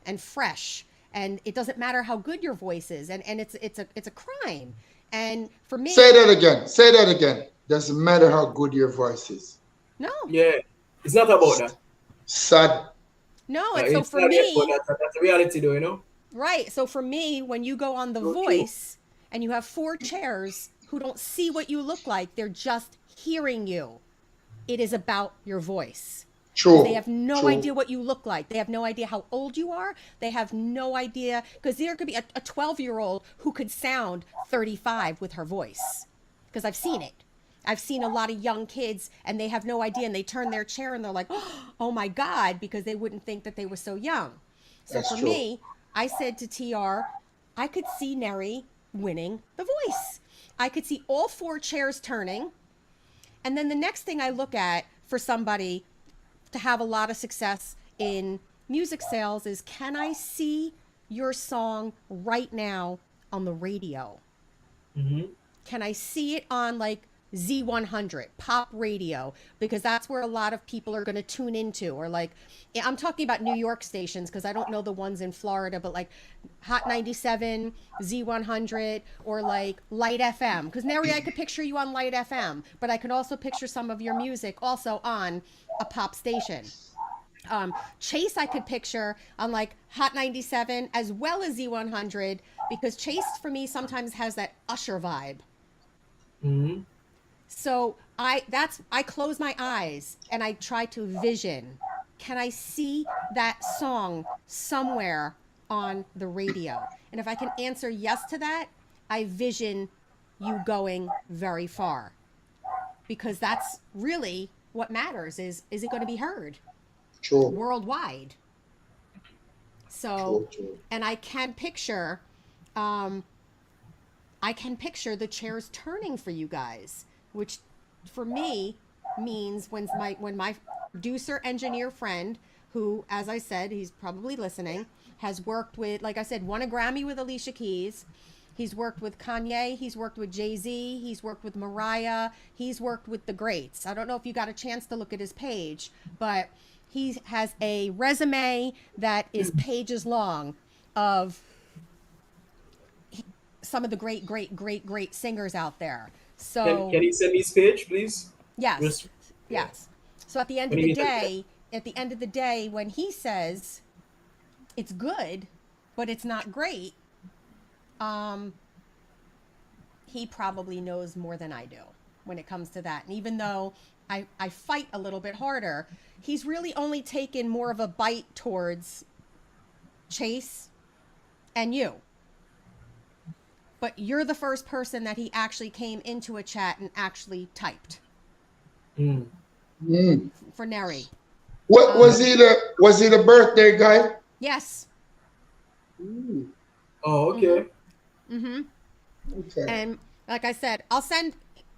and fresh. And it doesn't matter how good your voice is. And it's a crime. And for me... Say that again. Doesn't matter how good your voice is. No. Yeah. It's not about that. Sad. No, and so for me... That's a reality though, you know? Right. So for me, when you go on The Voice and you have 4 chairs who don't see what you look like, they're just hearing you. It is about your voice. True. They have no idea what you look like. They have no idea how old you are. They have no idea, because there could be a 12-year-old who could sound 35 with her voice, because I've seen it. I've seen a lot of young kids and they have no idea, and they turn their chair and they're like, oh my God, because they wouldn't think that they were so young. So That's for true. me, I said to TR, I could see Nerry winning The Voice. I could see all 4 chairs turning. And then the next thing I look at for somebody to have a lot of success in music sales is, can I see your song right now on the radio? Can I see it on like Z100, pop radio? Because that's where a lot of people are going to tune into. Or like, I'm talking about New York stations, because I don't know the ones in Florida, but like Hot 97, Z100, or like Light FM. Because Nerry, I could picture you on Light FM, but I could also picture some of your music also on a pop station. Chase, I could picture on like Hot 97 as well as Z100, because Chase for me sometimes has that Usher vibe. So I close my eyes and I try to vision, can I see that song somewhere on the radio? And if I can answer yes to that, I vision you going very far, because that's really what matters. Is it going to be heard worldwide? So, and I can picture the chairs turning for you guys, which for me means when my producer engineer friend, who, as I said, he's probably listening, has worked with, like I said, won a Grammy with Alicia Keys. He's worked with Kanye. He's worked with Jay-Z. He's worked with Mariah. He's worked with the greats. I don't know if you got a chance to look at his page, but he has a resume that is pages long of some of the great singers out there. So can you send me his page, please? Yes. Yes. So at the end of the day, when he says it's good, but it's not great, he probably knows more than I do when it comes to that. And even though I fight a little bit harder, he's really only taken more of a bite towards Chase and you. But you're the first person that he actually came into a chat and actually typed. For Nerry. What was he the birthday guy? Yes. Oh, okay. Okay. And like I said, I'll send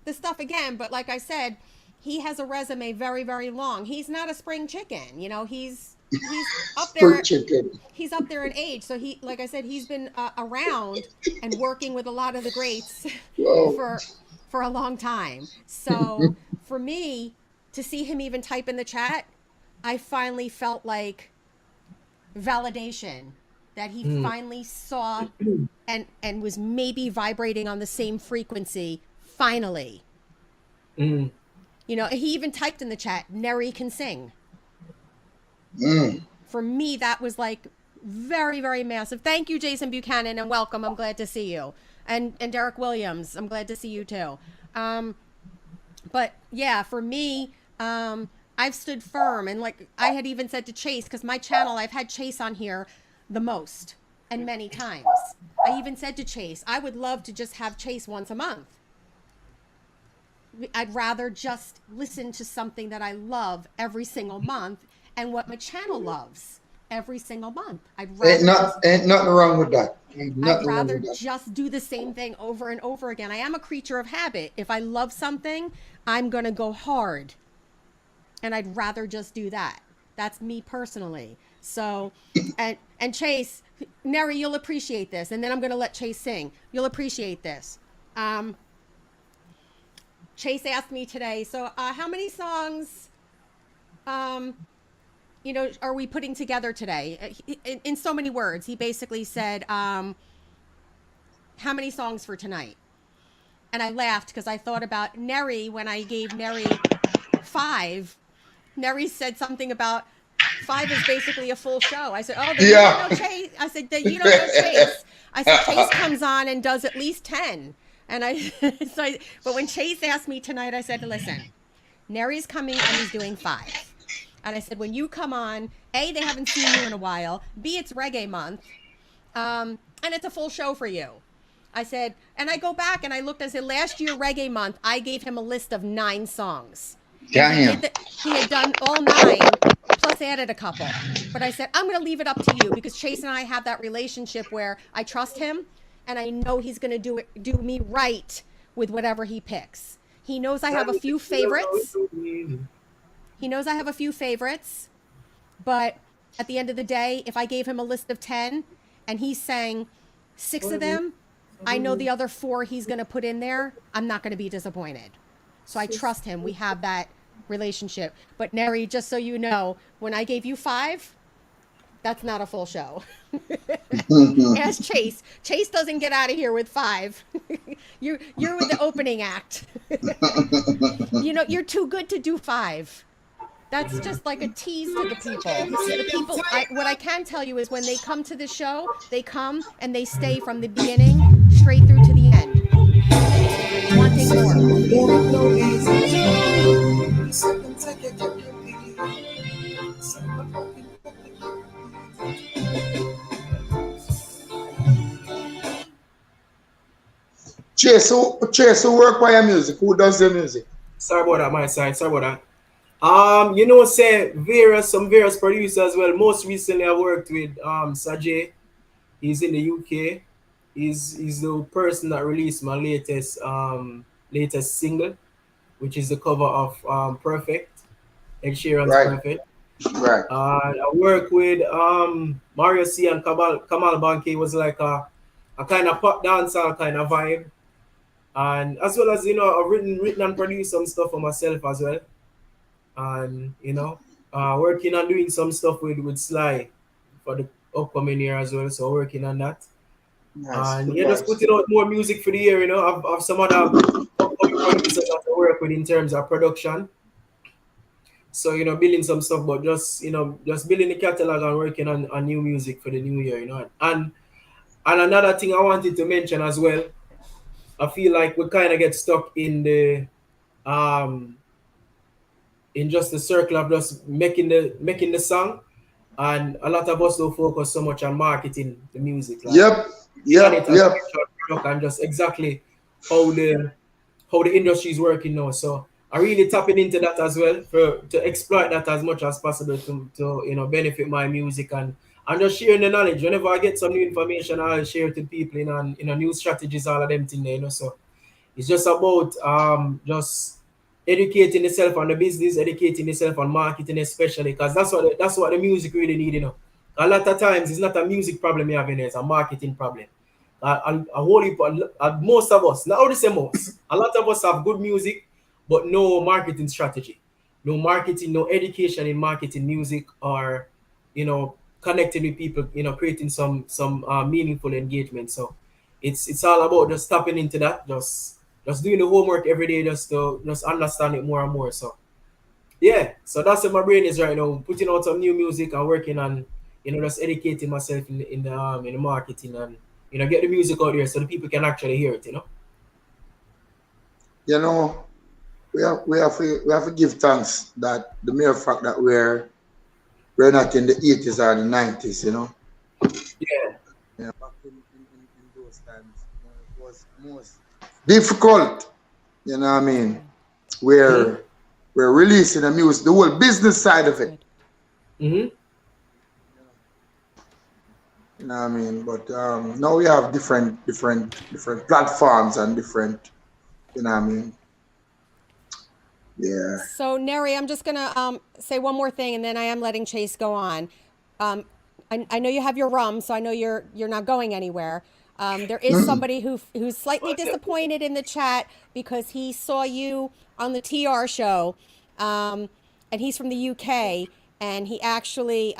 the stuff again, but like I said, he has a resume very, very long. He's not a spring chicken, you know, he's up there. He's up there in age. So he, like I said, he's been around and working with a lot of the greats for a long time. So for me to see him even type in the chat, I finally felt like validation that he finally saw and was maybe vibrating on the same frequency. Finally, you know, he even typed in the chat, Nerry can sing. For me, that was like very, very massive. Thank you, Jason Buchanan, and welcome. I'm glad to see you. And Derek Williams, I'm glad to see you too. But yeah, for me, I've stood firm, and like I had even said to Chase, because my channel, I've had Chase on here the most and many times. I even said to Chase, I would love to just have Chase once a month. I'd rather just listen to something that I love every single month and what my channel loves every single month. Ain't nothing wrong with that. I'd rather just do the same thing over and over again. I am a creature of habit. If I love something, I'm going to go hard. And I'd rather just do that. That's me personally. So, and Chase, Nerry, you'll appreciate this. And then I'm going to let Chase sing. You'll appreciate this. Chase asked me today, so how many songs, you know, are we putting together today? In so many words, he basically said, how many songs for tonight? And I laughed because I thought about Nerry when I gave Nerry 5. Nerry said something about 5 is basically a full show. I said, oh, then Yeah. you don't know Chase. I said, then you don't know Chase. I said, Chase comes on and does at least 10. And but when Chase asked me tonight, I said, listen, Nerry's coming and he's doing 5. And I said, when you come on, A, they haven't seen you in a while. B, it's Reggae month. And it's a full show for you. I said, and I go back and I looked, I said, last year, Reggae month, I gave him a list of 9 songs. Damn. He had done all 9, plus added a couple. But I said, I'm going to leave it up to you because Chase and I have that relationship where I trust him and I know he's going to do me right with whatever he picks. He knows I have a few favorites. He knows I have a few favorites. But at the end of the day, if I gave him a list of 10 and he sang 6 of them, I know the other 4 he's going to put in there. I'm not going to be disappointed. So I trust him. We have that relationship. But Nerry, just so you know, when I gave you 5, that's not a full show. Ask Chase. Chase doesn't get out of here with 5. You're with the opening act. You know, you're too good to do 5. That's just like a tease to the people. The people, what I can tell you is when they come to the show, they come and they stay from the beginning straight through to the end. Wanting Chase, who work by your music? Who does the music? Sorry about that, my side. Sorry about that. You know, say some various producers as well. Most recently, I worked with Ch4Se. He's in the UK. He's the person that released my latest single, which is the cover of Perfect, Ed Sheeran's Right. Perfect. Right. I work with Mario C and Kamal Banki. Was like a kind of pop dancehall kind of vibe, and as well as, you know, I've written and produced some stuff for myself as well, and, you know, working on doing some stuff with Sly for the upcoming year as well. So working on that. Nice. And yeah, just putting out more music for the year, you know. I've some other upcoming producers that I work with in terms of production. So, you know, building some stuff, but just, you know, just building the catalog and working on new music for the new year, you know. And another thing I wanted to mention as well, I feel like we kind of get stuck in the in just the circle of just making the song, and a lot of us don't focus so much on marketing the music. Like, Yep. And just exactly how the industry is working now. So I really tapping into that as well to exploit that as much as possible to you know, benefit my music and just sharing the knowledge. Whenever I get some new information, I'll share it to people in new strategies, all of them things there, you know. So it's just about just educating yourself on the business, educating yourself on marketing, especially because that's what the music really need, you know. A lot of times it's not a music problem you have in there, it's a marketing problem. Most of us, not only say most, a lot of us have good music, but no marketing strategy, no marketing, no education in marketing music, or, you know, connecting with people, you know, creating some meaningful engagement. So it's all about just tapping into that, just doing the homework every day, just to just understand it more and more. So yeah, so that's what my brain is right now, putting out some new music and working on, you know, just educating myself in the marketing, and, you know, get the music out there so the people can actually hear it, you know. You know, we have to give thanks that the mere fact that we're not in the 80s or the 90s, you know. Yeah. Yeah, back in those times, it was most difficult, you know what I mean? Mm-hmm. We're releasing the music, the whole business side of it, Mm-hmm. you know what I mean? But now we have different platforms and different, you know what I mean? Yeah. So, Neri, I'm just gonna say one more thing, and then I am letting Chase go on. Um, I know you have your rum, so I know you're not going anywhere. There is somebody who's slightly disappointed in the chat because he saw you on the TR show, and he's from the UK, and he actually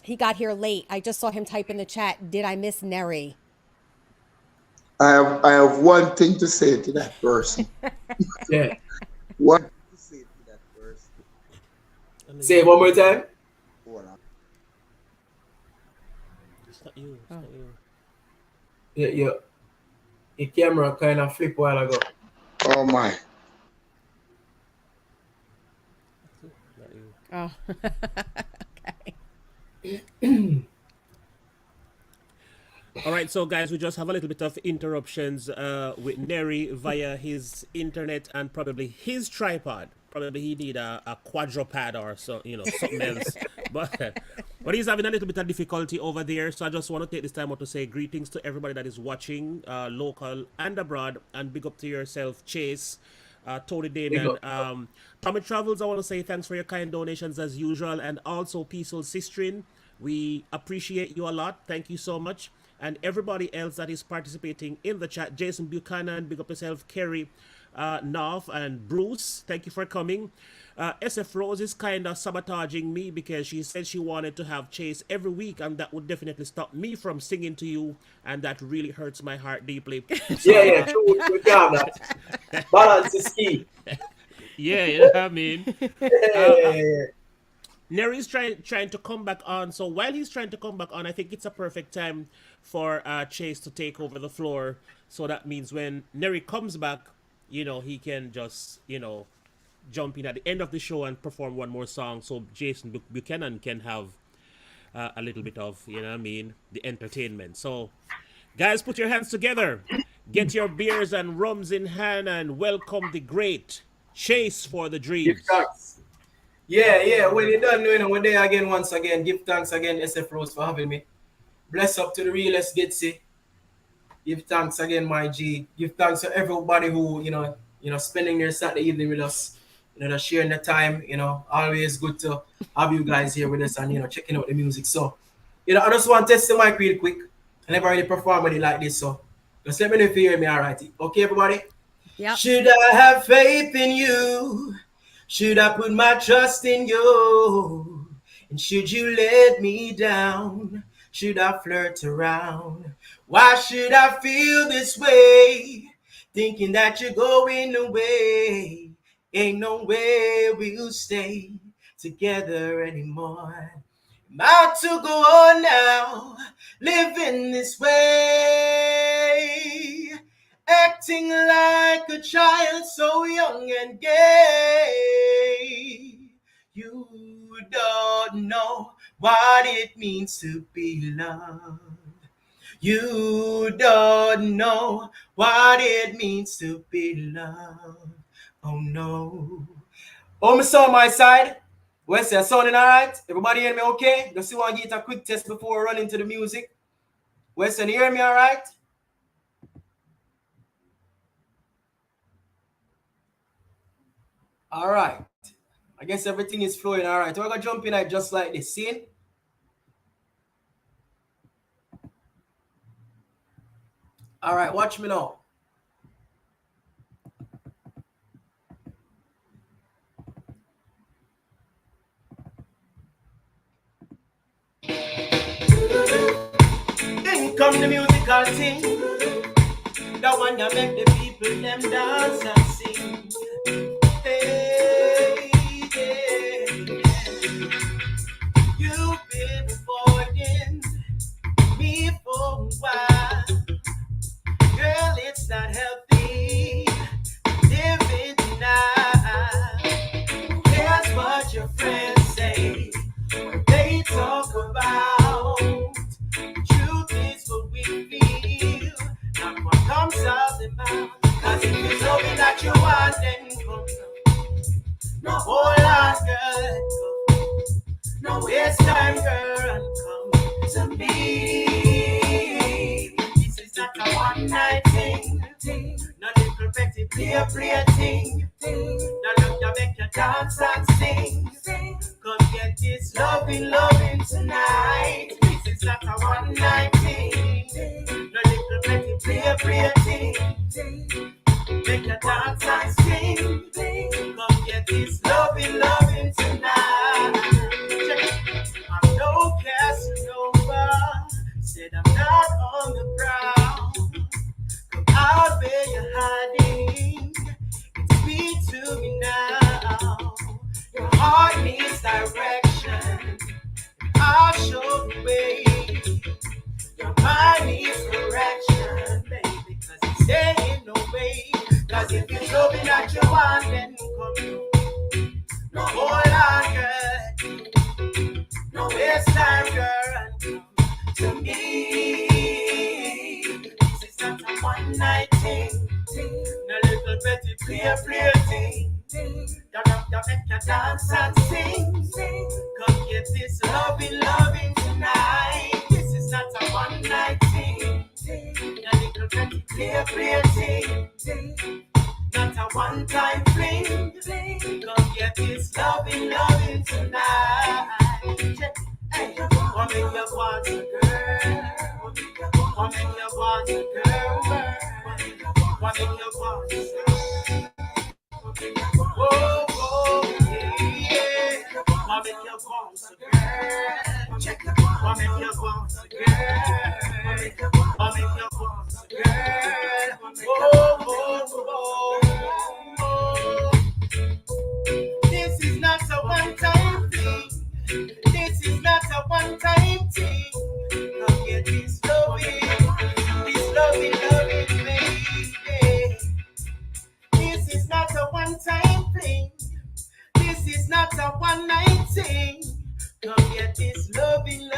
he got here late. I just saw him type in the chat. Did I miss Neri? I have one thing to say to that person. Yeah. One thing to say to that person. Say it one more time. Hold on. It's not you. It's not you. Yeah, yeah. Your camera kind of flip while ago. Oh my. Not you. Oh, okay. All right, so guys, we just have a little bit of interruptions with Nerry via his internet and probably his tripod. Probably he need a quadruped or so, something else. But he's having a little bit of difficulty over there. So I just want to take this time out to say greetings to everybody that is watching, local and abroad, and big up to yourself, Chase. Tony Damien, Tommy Travels, I want to say thanks for your kind donations as usual, and also Peaceful Sistrin. We appreciate you a lot. Thank you so much. And everybody else that is participating in the chat, Jason Buchanan, big up yourself, Kerry, North, and Bruce, thank you for coming. SF Rose is kind of sabotaging me because she said she wanted to have Chase every week, and that would definitely stop me from singing to you, and that really hurts my heart deeply. So, Yeah, true. Good job, that. Balance is key. yeah, you know what I mean? Yeah. Nerry's trying to come back on. So while he's trying to come back on, I think it's a perfect time for Chase to take over the floor. So that means when Nerry comes back, he can just, jump in at the end of the show and perform one more song. So Jason Buchanan can have a little bit of, the entertainment. So guys, put your hands together. Get your beers and rums in hand and welcome the great Chase for the Dreams. Give thanks. Yeah. When you're done, we're there again once again. Give thanks again, SF Rose, for having me. Bless up to the realest Gitsy. Give thanks again, my G. Give thanks to everybody who, spending their Saturday evening with us. Just sharing the time. Always good to have you guys here with us and, checking out the music. So, I just want to test the mic real quick. I never really performed it like this, so just let me know if you hear me all right. Okay, everybody? Yep. Should I have faith in you? Should I put my trust in you? And should you let me down? Should I flirt around? Why should I feel this way? Thinking that you're going away. Ain't no way we'll stay together anymore. I'm out to go on now, living this way. Acting like a child so young and gay. You don't know what it means to be loved. You don't know what it means to be loved. Oh no. Oh, my son, my side. What's that sounding all right? Everybody hear me okay? Just want to get a quick test before we run into the music. Weston, you hear me all right? All right. I guess everything is flowing all right. We're going to jump in just like this. See? All right, watch me now. In come the musical thing, the one that make the people them dance and sing. Hey, yeah. You've been avoiding me for a while. Girl, it's not healthy living me. This is not a one night thing. No little petty play thing. No love to make you dance and sing. Come get this loving tonight. This is not a one night thing. No little petty play thing. Make you dance and sing. Come get this loving tonight. I'm no Casanova. Said I'm not on the prowl. Come out where you're hiding. Speak to me now. Your heart needs direction. I'll show the way. Your mind needs correction, baby. Cause it's saying no way. Cause if you show me that you want, then come through. No hold on, girl. No waste time, girl. To me, this is not a one night thing. No little petty play thing. You make you dance and sing. Come get this loving tonight. This is not a one night thing. No little petty play thing. Not a one time fling. Come get this loving tonight. Hey, what make you want a girl? What make you want a girl? What make you want a girl? Oh, yeah. What make you want a girl? Check it. What make you want a girl? What make you want a girl? This is not a one-time thing. This is not a one-time thing. Come get this loving, baby. This is not a one-time thing. This is not a one-night thing. Come get this loving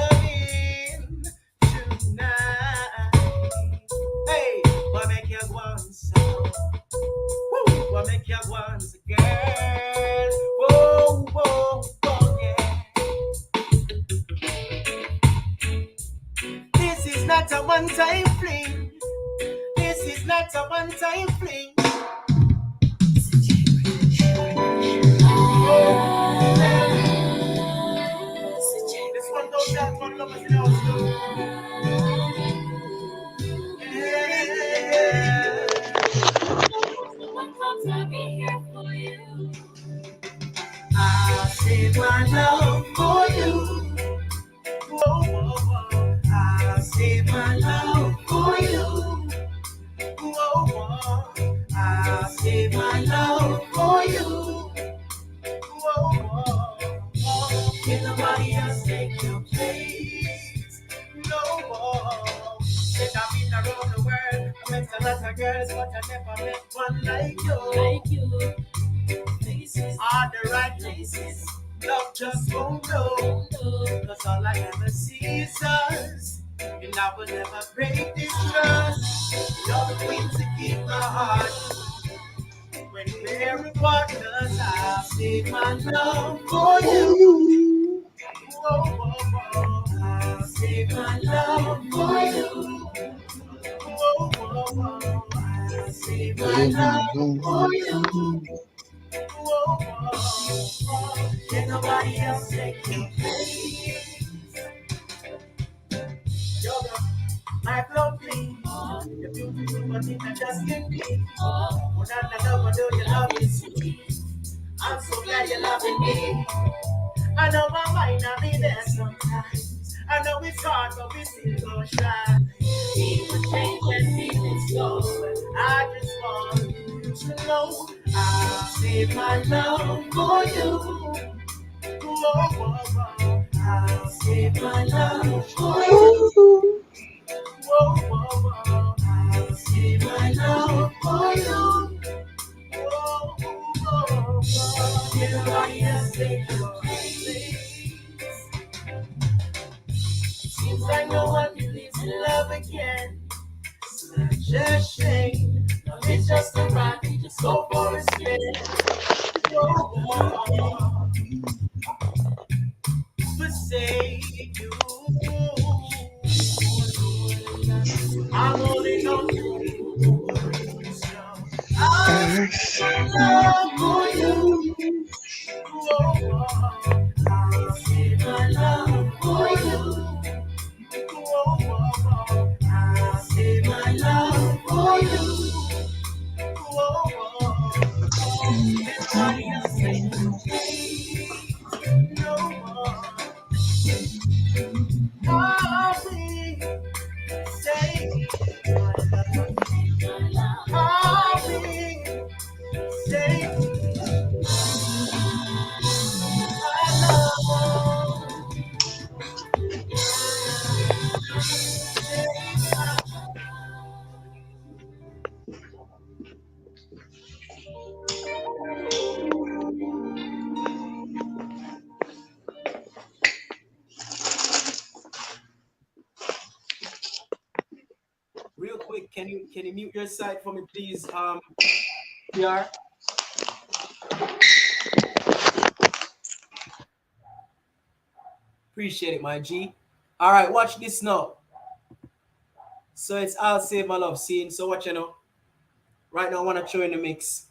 tonight. Hey, what make you want so? Woo, what make you want a girl? Whoa, yeah. This is not a one-time fling. This is not a one-time fling. This one goes out for lovers in our school. I'll be here for you. I'll save my love for you. I'll save my love for you. I'll save my love for you. Can nobody else take your place? No more. Said I've been around the world. I met a lot of girls, but I never met one like you. Places are the right places. Love just won't go. Cause all I ever see is us. And I will never break this trust. You're the queen to keep my heart. When we're apart, cause I'll save my love for you. I'll save my love for you. I'll save my love for you. Can nobody else take your place? You're my lovely, the beautiful thing I just can't be. When I love, I know you love me sweet. I'm so glad you're loving me. I know my might not be there sometimes. I know it's hard, but we still gon' try. People change and feelings go. I just want you to know I'll save my love for you. I'll save my love for you. I'll save my love for you. Nobody else take your place. Seems like no one believes in love again. Such a shame. Love is just a ride, we just go for a spin. Forsake you. I'm holding on to you. I love for you. Oh, I'll say my love for you. Oh, I'll say my love for you. Oh, everybody else say no more. I'll be saying I'll be saying real quick. Can you mute your side for me, please? PR. Appreciate it, my G. All right, watch this now. So it's I'll Save My Love scene. So watch you know. Right now, I want to throw in the mix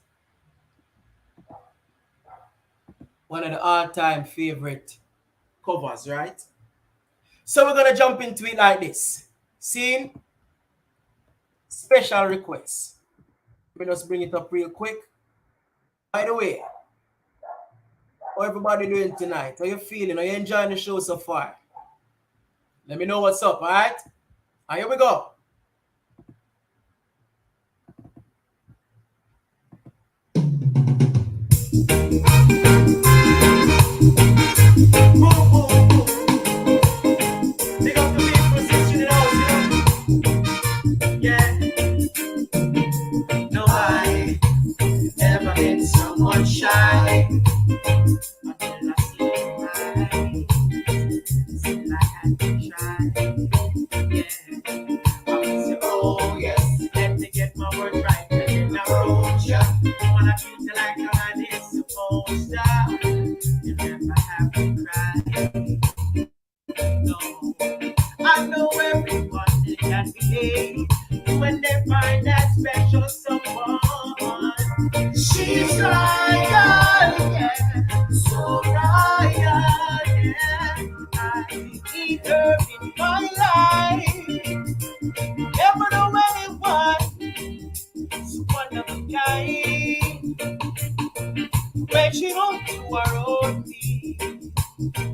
one of the all-time favorite covers, right? So we're gonna jump into it like this. Scene, special request. Let me just bring it up real quick. By the way, how everybody doing tonight? How you feeling? Are you enjoying the show so far? Let me know what's up, all right? And here we go. Big up the people sitting in the house, you know? Yeah. Nobody ever been someone shy until I see you right. Still I had to try. Yeah. I would say, oh yes, let me get my word right. And then I wrote ya. Wanna treat you like a man is supposed to. You never have to cry. No, I know everyone can behave when they find that special someone. She's royal, yeah, so royal, yeah. I need her in my life. Never know anyone so one of a kind. When she don't do her own thing,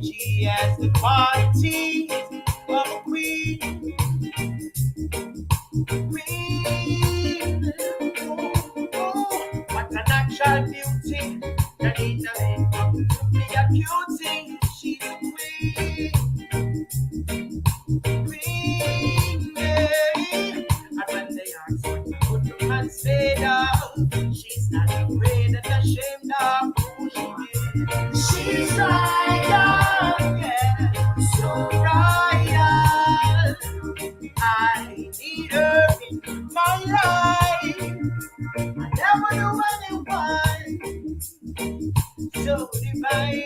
she has the qualities of a queen. Queen. Oh, what a natural beauty. That ain't a makeup to be a cutie. She's a queen. Queen. Yeah. And when they ask what you put the man's made of, she's not afraid and ashamed of who she is. She's royal, yeah, so royal. I need her in my life. I never knew anyone so divine.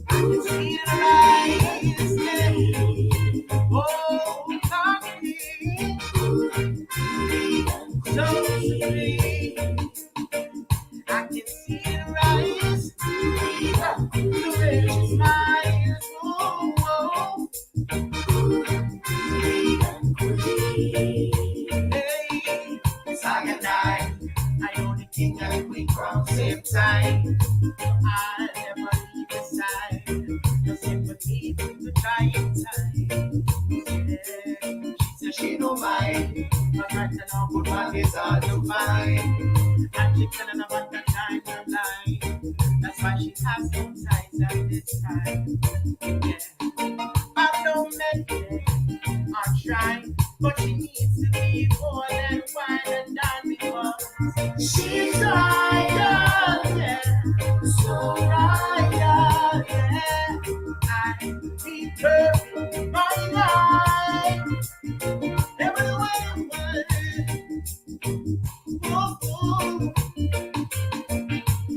I can see it rise, yeah. Oh, cocky, so sweet. I can see it rise, the way she smiles. Oh, oh. Hey, it's I and I only king and queen crown same time. I'll never leave your side. Your sympathy through the trying time. Yeah. She said she don't mind, but right now good man is hard to find. And she telling about the time her blind. That's why she has no ties at this time. Yeah. I know many are trying, but she needs to be more than wine and dine because she's royal, yeah, so royal, yeah. I need her in my life. Never the way oh, oh.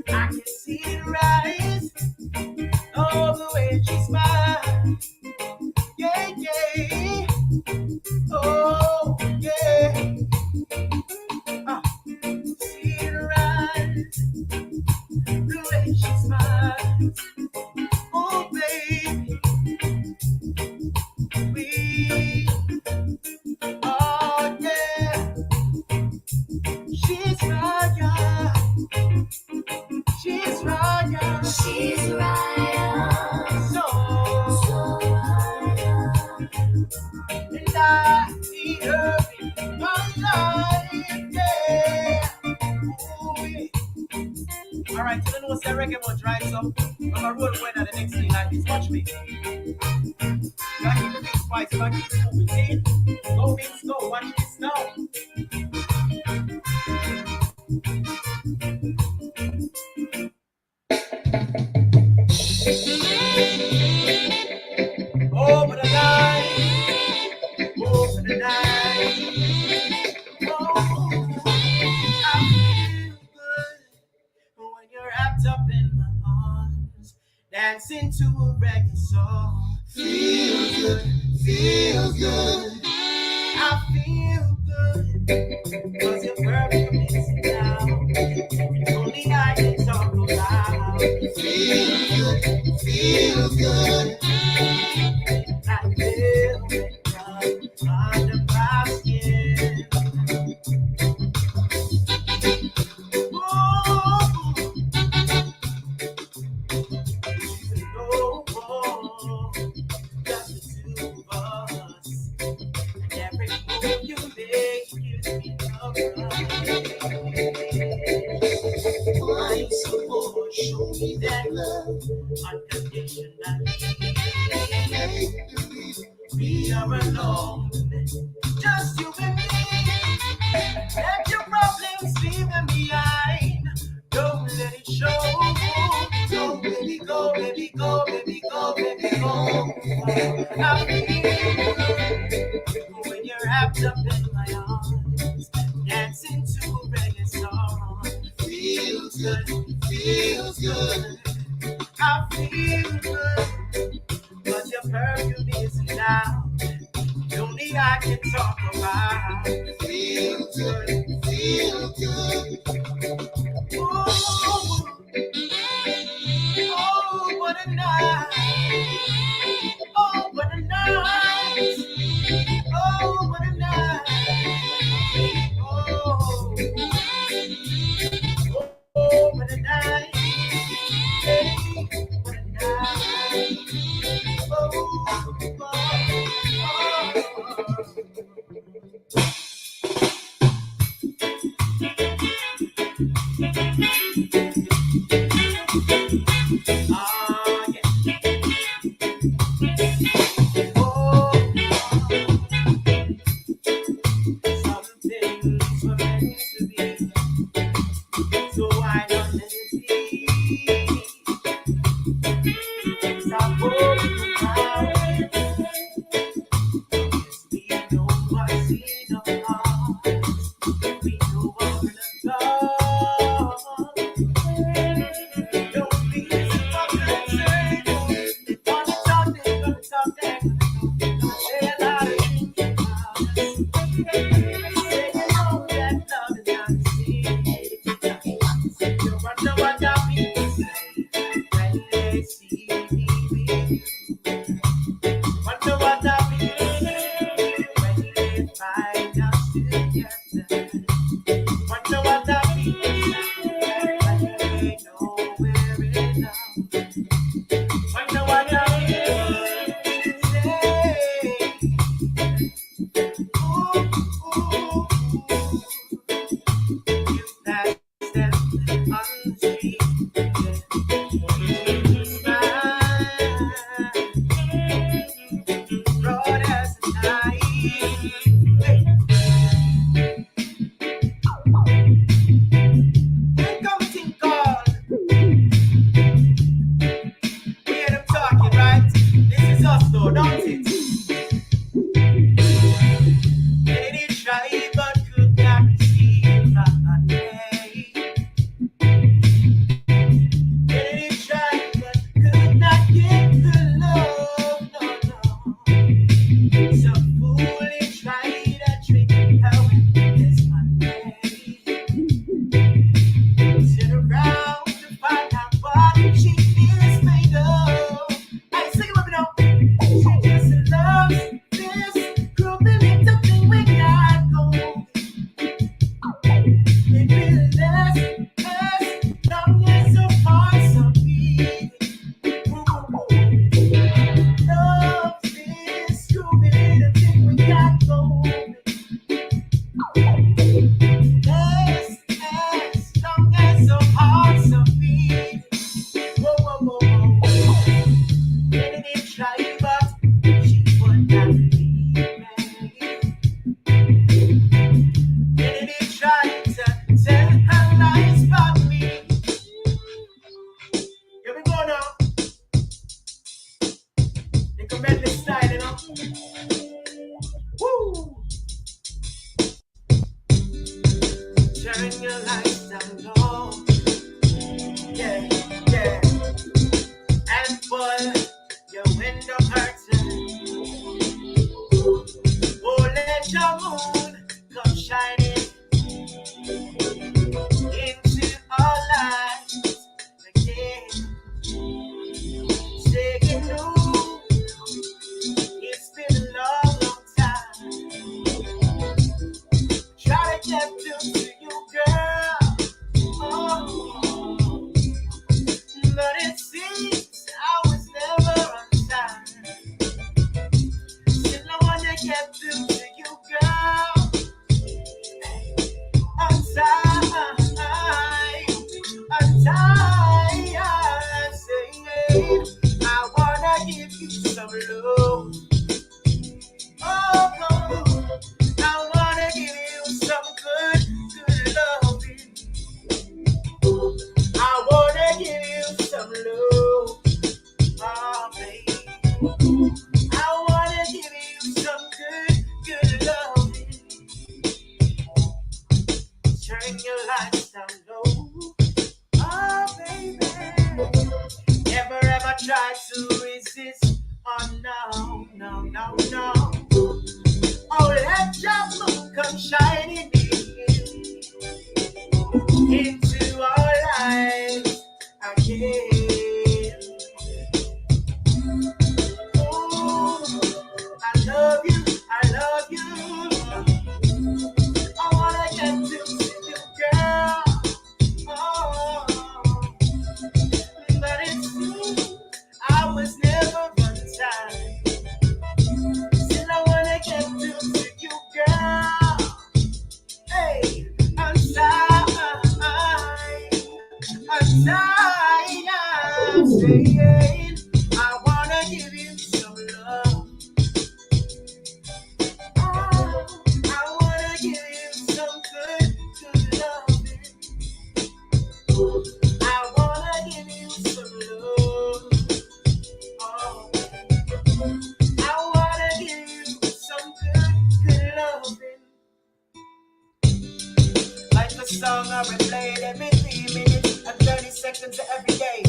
I can see it rise, oh, the way she smiles. Yeah, yeah. Oh, yeah. See her eyes, the way she smiles. Oh, baby, we, oh, yeah. She's royal. She's royal. She's royal. So, royal. and I see her in my life, yeah. Ooh, yeah. All right, you don't know what's that reggae much, right? So, I'm gonna roll away at the next thing like this. Watch me. Gotta keep the beat spicy, gotta keep it moving. See? Go, beats, go. Watch this now. Over the night, over the night. Oh, I feel good when you're wrapped up in my arms, dancing to a reggae song. Feels good, feels good. I feel good, cause you're perfect now. Only I can talk about. Feel good. I feel it under my skin. Oh, just the two of us. And every move you make gives me love. Why so more? Show me that love unconditionally. We are alone, just you and me. Let your problems leave them behind. Don't let it show. Go, baby, go, baby, go, baby, go, baby, go. I feel good when you're wrapped up in my arms, dancing to a reggae song. Feels good, feels good. I feel good, but your perfume is now. Only I can talk about. Feel good, feel good. Oh, oh, what a night. Oh, what a night. Oh, what a night. Oh, oh, what a night. Hey, what a night. Oh, oh, oh. Ah, yeah. Oh, some things were meant to be, so I don't let it be. Things are broken down. We know what's in our hearts. We know what we're about. Don't be disappointed. They're gonna talk, they're gonna talk, they're gonna say a lot of things about us. Say you know that love is not the same. You wonder what that means when they see me with you. Wonder what that means when they find us together. Wonder what that means when they know we're in love. Wonder what that means. Ooh, ooh, you pass them on the street. try, but she would not leave me. Enemy tried to tell her lies about me. Here we go now. You can make this style, you know. Woo! Turn your lights down low. Yeah, yeah. And pull your window curtain. Oh, let your moon come shining into our lives again. Saying no, it's been a long, long time. Try to get to you, girl. Oh, but it seems I was never on time. Still I wanna get through to you, girl. On time, on time. Saying I wanna give you some love. Oh, I wanna give you some good, good loving. I wanna give you some love, oh baby. I wanna give you some good, good loving. Turn your lights down low, oh baby. Never ever try to resist, oh no, no, no, no. Oh, let your moon come shining into our lives again. Oh, I love you, I love you. I wanna get to see you, girl. Oh, but it seems I was never on time. Still I wanna get to see you, girl. Hey, I'm tired, saying I wanna give you some love. Oh, I wanna give you some good, good loving. I wanna give you some love. Oh, I wanna give you some good, good loving. Like a song I replayed every 3 minutes and 30 seconds every day.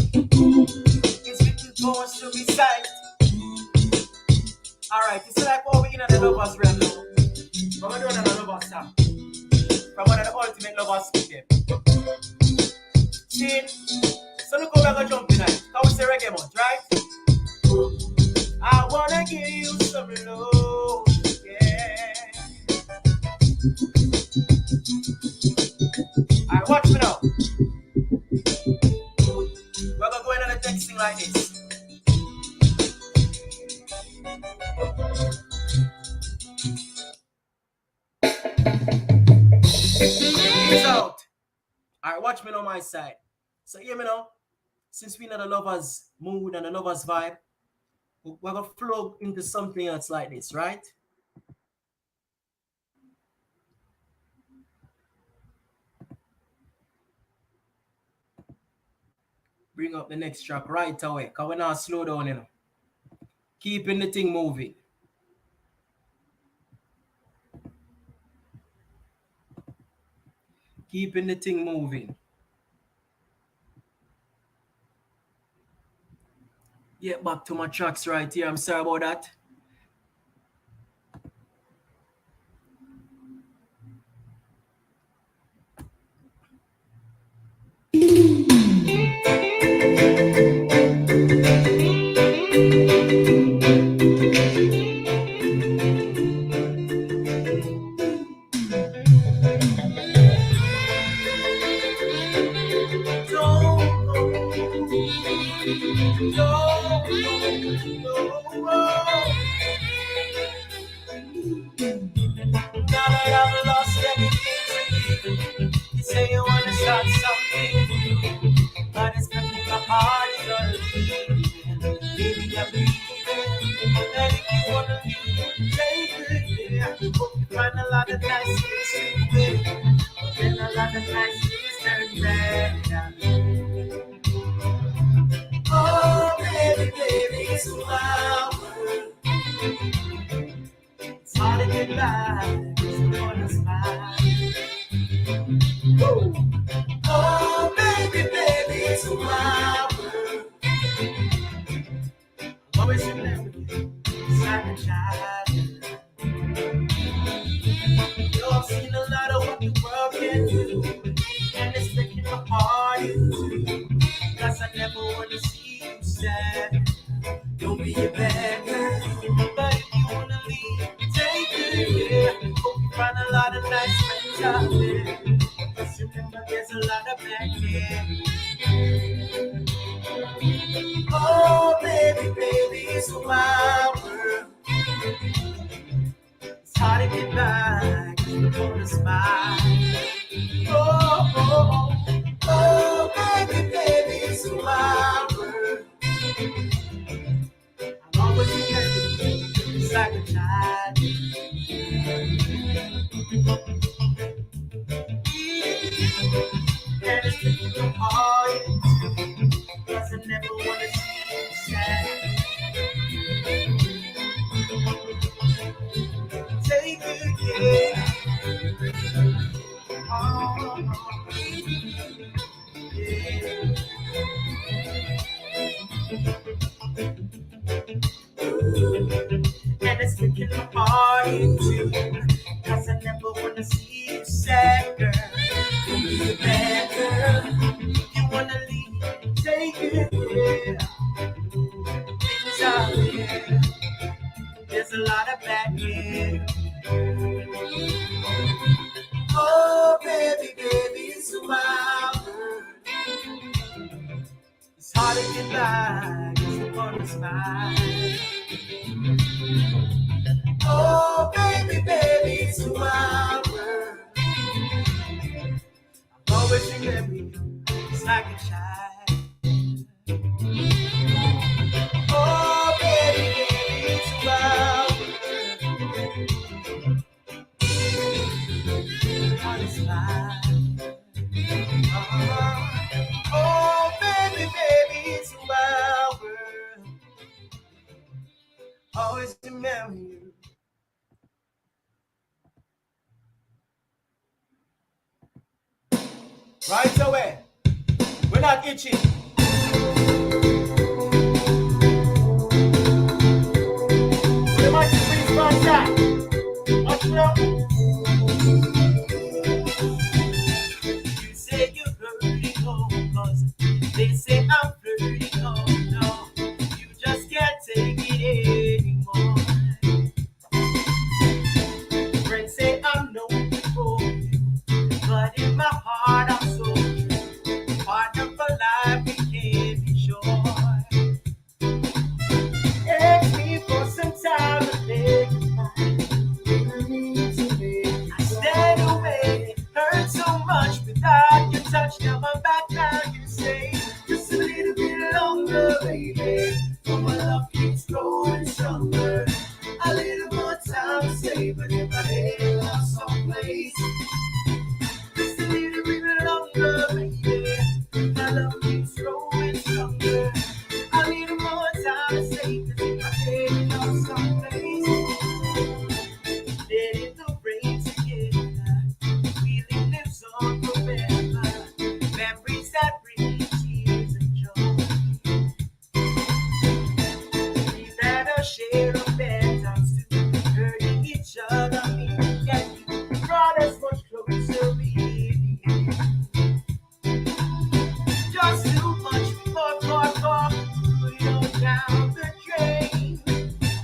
It's written for us to recite. Alright, it's like what we in the lovers realm now. But we're doing another lovers song. From one of the ultimate lovers skip. See? So look how we're gonna jump tonight. How we say reggae month, right? I wanna give you some love, yeah. Alright, watch me now. We're gonna go in on the texting like this. Peace out. Alright, watch me on my side. So hear me now. Since we're in the lovers mood and the lovers vibe, we're gonna flow into something else like this, right? Bring up the next track right away, because we're not slow down, you know. Keeping the thing moving. Keeping the thing moving. Yeah, back to my tracks right here. I'm sorry about that. And if you wanna leave, take good care. Hope you find a lot of nice things to do. And a lot of nice things turn bad. Oh, baby, baby, it's a wild world. It's hard to get by, just wanna smile. Woo. Oh, baby, baby, it's a wild world. Always remember you, it's like a child. Yo, I've seen a lot of what the world can do, and it's breaking my heart in two. Cause I never wanna see you sad. Don't be a bad girl, but if you wanna leave, take good care. Hope you find a lot of nice friends out there. Just remember there's a lot of bad men. Oh, baby, baby, it's a wild world. It's hard to get by, cause you wanna smile. Oh, oh, oh, oh, baby, baby, it's a wild world. I'm always together, it's like a child. And it's taking your heart, cause I never wanna see you sad. Take good care. Oh, yeah. And it's breaking my heart in two, cause I never wanna see you sad, girl. Don't be a bad girl. If you wanna leave, take it, yeah. Things out there, there's a lot of bad men. Oh, baby, baby, it's a wild world. It's hard to get by, cause I wanna smile. Oh, baby, baby, it's a wild world. I'll always remember you, it's like a child. Oh, baby, baby, it's a wild world. How to smile. Oh, baby, baby, it's a wild world. Always remember you. Right away. We're not itching. Where might you please find that? Watch it out. You say you're flirting, oh, cause they say I'm flirting, oh, no. You just can't take it anymore. Friends say I'm no good for you, but in my heart I'm so true. Partner for life, we can't be sure. Ask me for some time to make it mine. I stand away, it hurts so much without your touch. Now I'm back down, you say, just a little bit longer, baby. For my love keeps growing stronger. A little more time to say, but in my head, I'm someplace. Just a little bit longer, baby. My love keeps growing stronger. A little more time to say, cause in my head, I'm someplace. Let it go rain together. Feeling lives on forever. Memories that bring tears and joy. We've had a share of bad times too. Hurting each other, me and you. Brought us much closer, really. Just too much talk, put it all down the drain.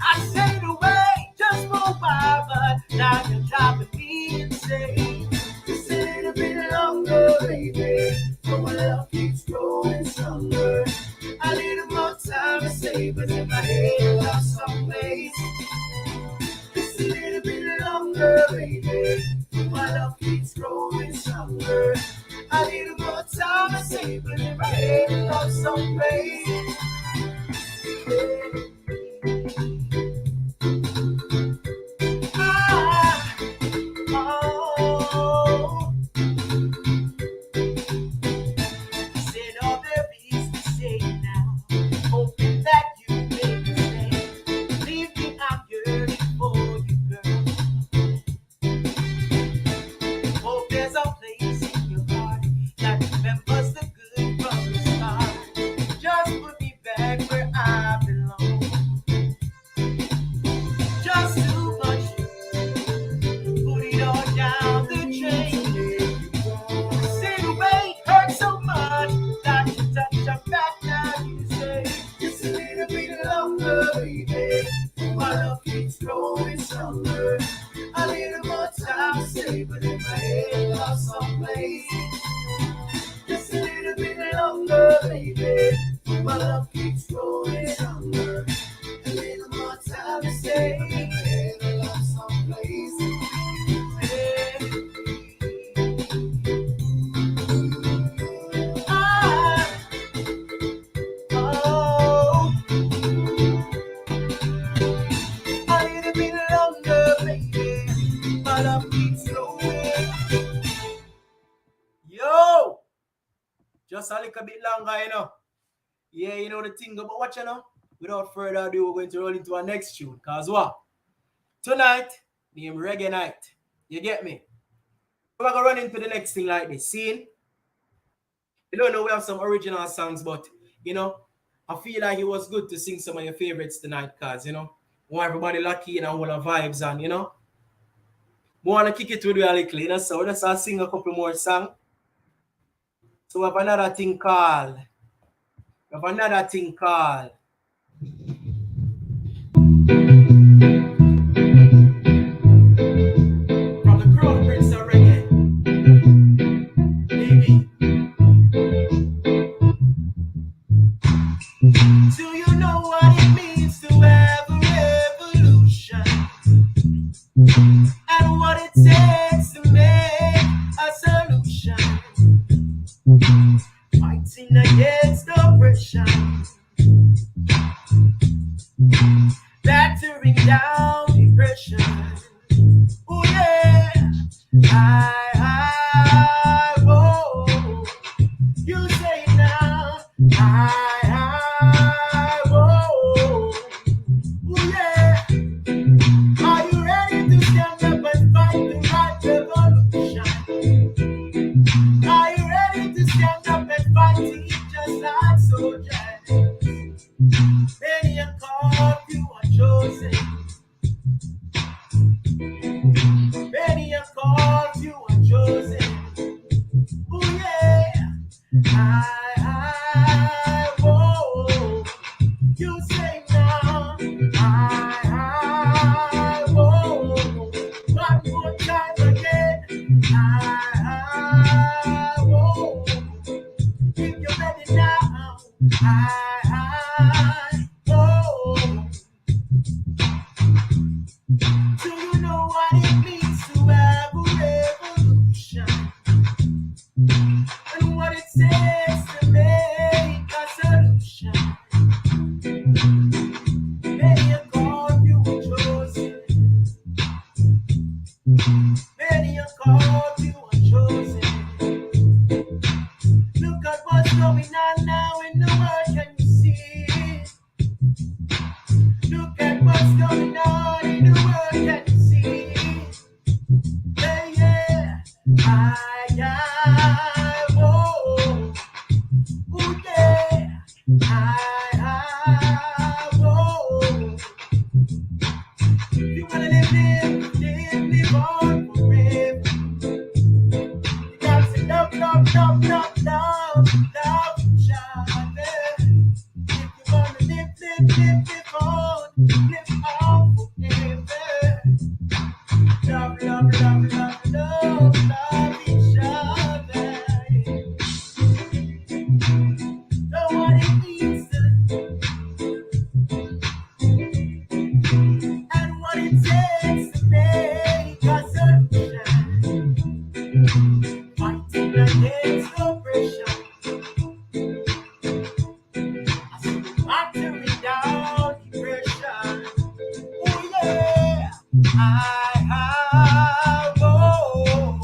I stayed away just for a while, but now you're driving me insane. Just a little bit longer, baby, for my love keeps growing stronger. A little more time to say, but in my head, I'm someplace. Just a little bit longer, baby, for my love keeps growing stronger. A little more time to say, but in my head, I'm someplace. a bit longer, you know. Yeah, you know the thing, but watch you know. Without further ado, we're going to roll into our next tune. Cause what? Tonight, named Reggae Night. You get me? We're gonna run into the next thing like this. Scene. You don't know we have some original songs, but you know, I feel like it was good to sing some of your favorites tonight, cause you know, want everybody lucky and all the vibes and you know. We wanna kick it with you a little, you know. So let's sing a couple more songs. So we have another thing called. From the Crown Prince of Reggae. Baby. Do you know what it means to have a revolution? And what it takes to make a solution? Fighting against oppression, battering down depression. Oh yeah, oh, you say now, oh, yeah. Are you ready to stand up and fight the right revolution? Are you ready to stand up and fight it just like soldiers? Many are called, few are chosen. Many are called, few are chosen. Oh yeah, oh, you say now, oh, one more time again, oh, if you're ready now, oh, do you know what it means to have a revolution? And what it takes to make a solution? Many are called, few are chosen. Many are called, few are chosen. Look at what's going on now in the world, can you see it? Look at what's going on in the world, can you see it? Yeah, oh, yeah, oh. You wanna live on forever. You got to love each other. If you wanna live on forever. Love each other. Know what it means to, and what it takes to make a solution. Fighting against oppression. Battering down depression. Oh yeah, oh,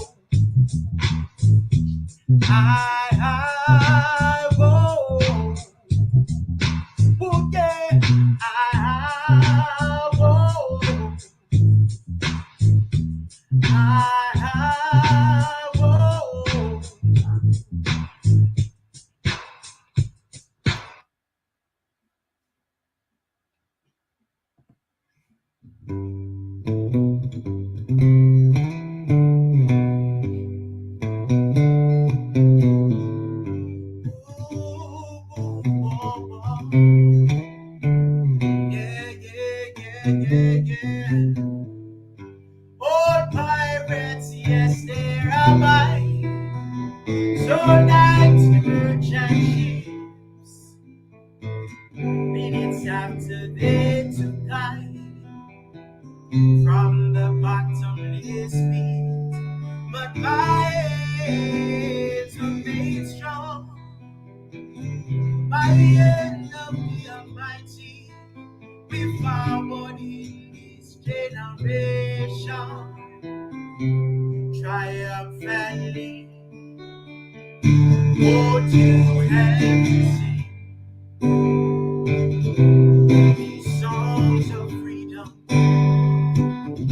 all pirates, yes, there are mine. So nights merchant ships, minutes after they took guide from the bottomless pit, but my hands were made strong by the end of the Almighty. We forward in this generation triumphantly. Won't you help me sing these songs of freedom?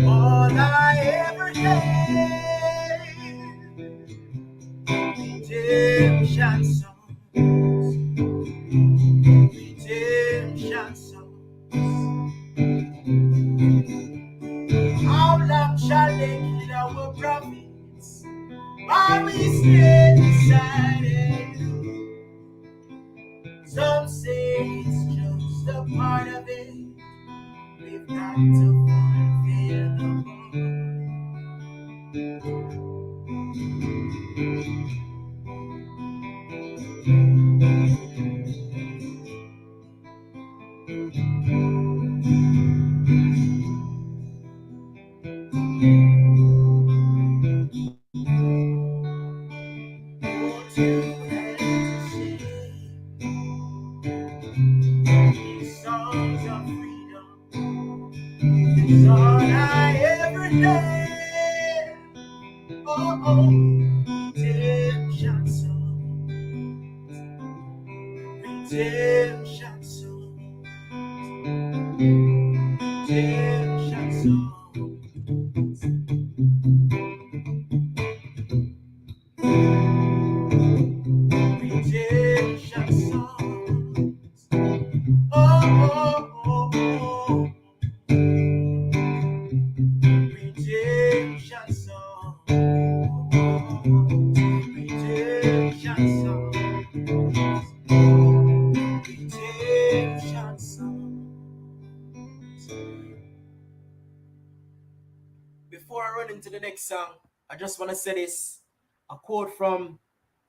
All I ever had, redemption songs, redemption songs. How long shall they kill our prophets? While we stay silent? Some say it's just a part of it. We've got to fulfill the songs of freedom. It's all I ever had. Oh, redemption songs, redemption songs, redemption songs. Redemption songs. Oh, redemption songs. Redemption songs. Redemption songs. Before I run into the next song, I just want to say this. A quote from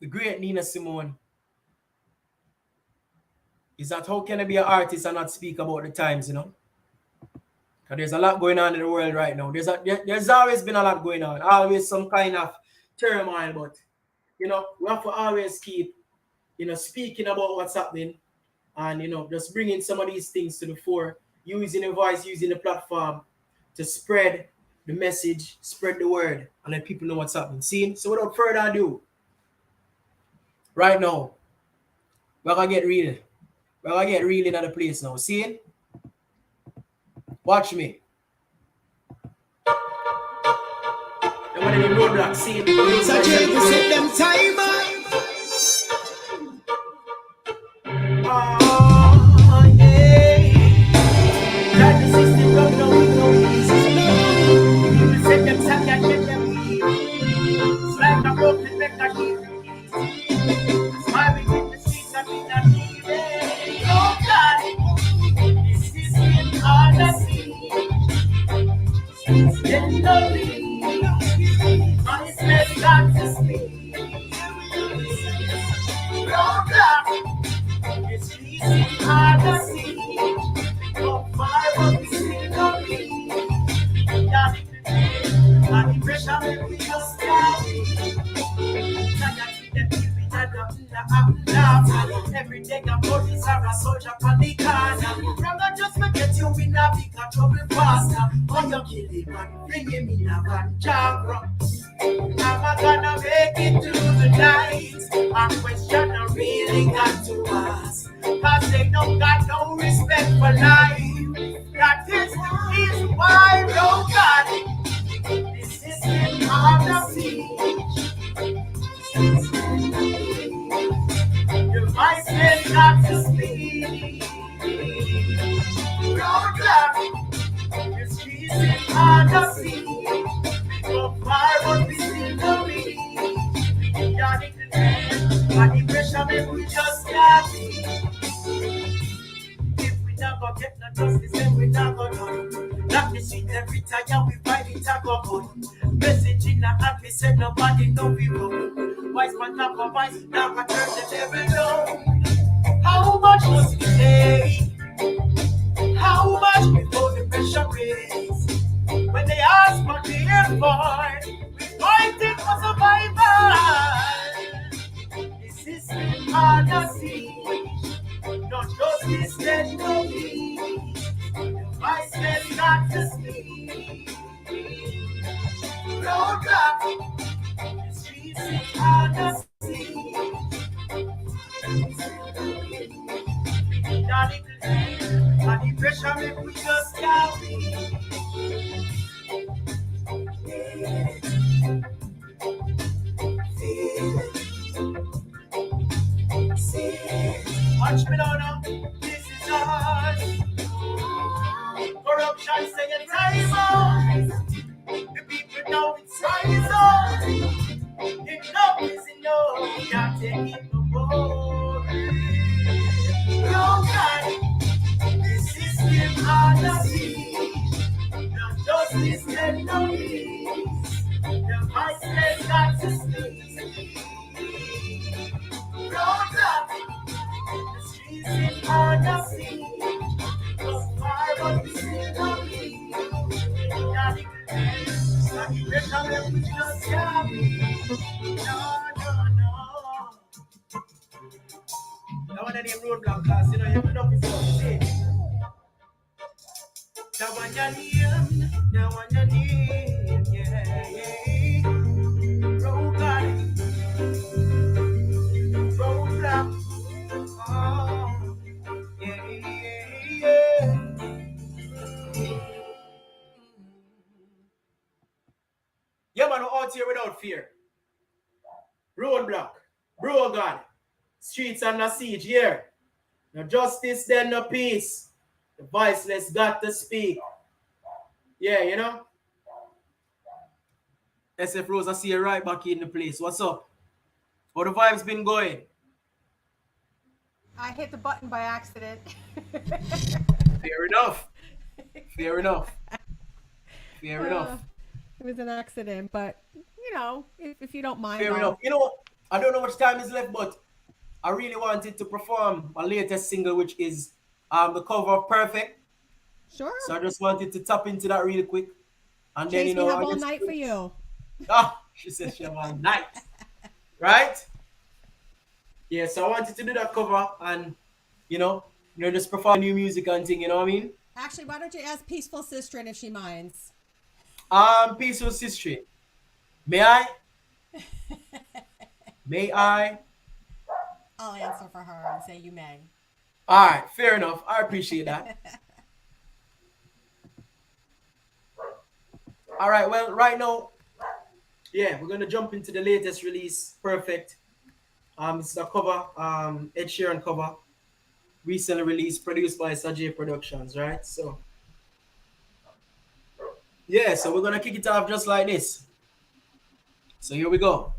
the great Nina Simone is that how can I be an artist and not speak about the times, you know? Because there's a lot going on in the world right now. There's always been a lot going on, always some kind of turmoil, but, you know, we have to always keep, you know, speaking about what's happening and, you know, just bringing some of these things to the fore, using the voice, using the platform to spread the message, spread the word, and let people know what's happening. See? So without further ado, right now, we're going to get real. We're going to get real in the place now. See? Watch me. And when they roadblock, see? It's a jail to set them time Oh, yeah. That the system don't know we know easy. People set them sad and get them weak. It's like a broken record here. That's why we hit the streets and we not leaving. Oh, God, this system all I see. It's tenderly. Honestly, got to speak. Roadblock. It's easy, hard to see. Go far, but we still don't leave. Yeah, and the pressure that we just carry. Every day a police or a soldier on the corner. Brother, just forget you in a bigger trouble faster. When you kill him and bring him in a van jabra. Am I gonna make it through the night? A question I really got to ask. Cause they don't got no respect for life. That is why, oh God, this is hard to see. Your voice is not to speak. Roadblock, your streets is hard to see. We go far, but we still don't reach. We got it today, but the pressure make we just can't see. If we never get no justice, then we never done. That the shit every time we fight it, I go good. Message in the app, we said nobody know we run. Wise man not for wise, now I turn the devil down. How much does it take? How much before the pressure raise? When they ask what we're here for, we fighting for survival. This system hard to see. Not justice, then no peace. The vice men got to speak. Roadblock. The streets is hard to see. And the pressure make we just carry. Watch me now. This is us. Corruption saying time out. The people know it's rise up. Enough is enough. We can't take it no more. No God, the system on the sea. No justice and no peace. The vice got to sleep. No God, the streets in on the sea. No fire but we still no peace. Not the pressure that we just carry. No. That one of them roadblock class, you know, you know it's what say. That one your name, yeah. Roadblock, oh, yeah. Yeah, man, we're out here without fear. Roadblock, bro, God. Streets under siege here. No justice, then no peace. The voiceless got to speak. Yeah, you know? SF Rose, I see you right back in the place. What's up? How the vibes been going? I hit the button by accident. Fair enough. Fair enough. It was an accident, but you know, if you don't mind. Fair enough. You know what? I don't know how much time is left, but I really wanted to perform my latest single, which is the cover of Perfect. Sure. So I just wanted to tap into that really quick. And then, Chase, you know, we have I all just- night for you. She said she have all night. Right? Yeah, so I wanted to do that cover and, you know, just perform new music and thing, you know what I mean? Actually, why don't you ask Peaceful Sister if she minds? Peaceful History. May I? May I? I'll answer for her and say you may. All right, fair enough. I appreciate that. All right, well, right now, yeah, we're going to jump into the latest release, Perfect. It's a cover, Ed Sheeran cover, recently released, produced by Ch4Se Productions, right? So, yeah, so we're going to kick it off just like this. So here we go.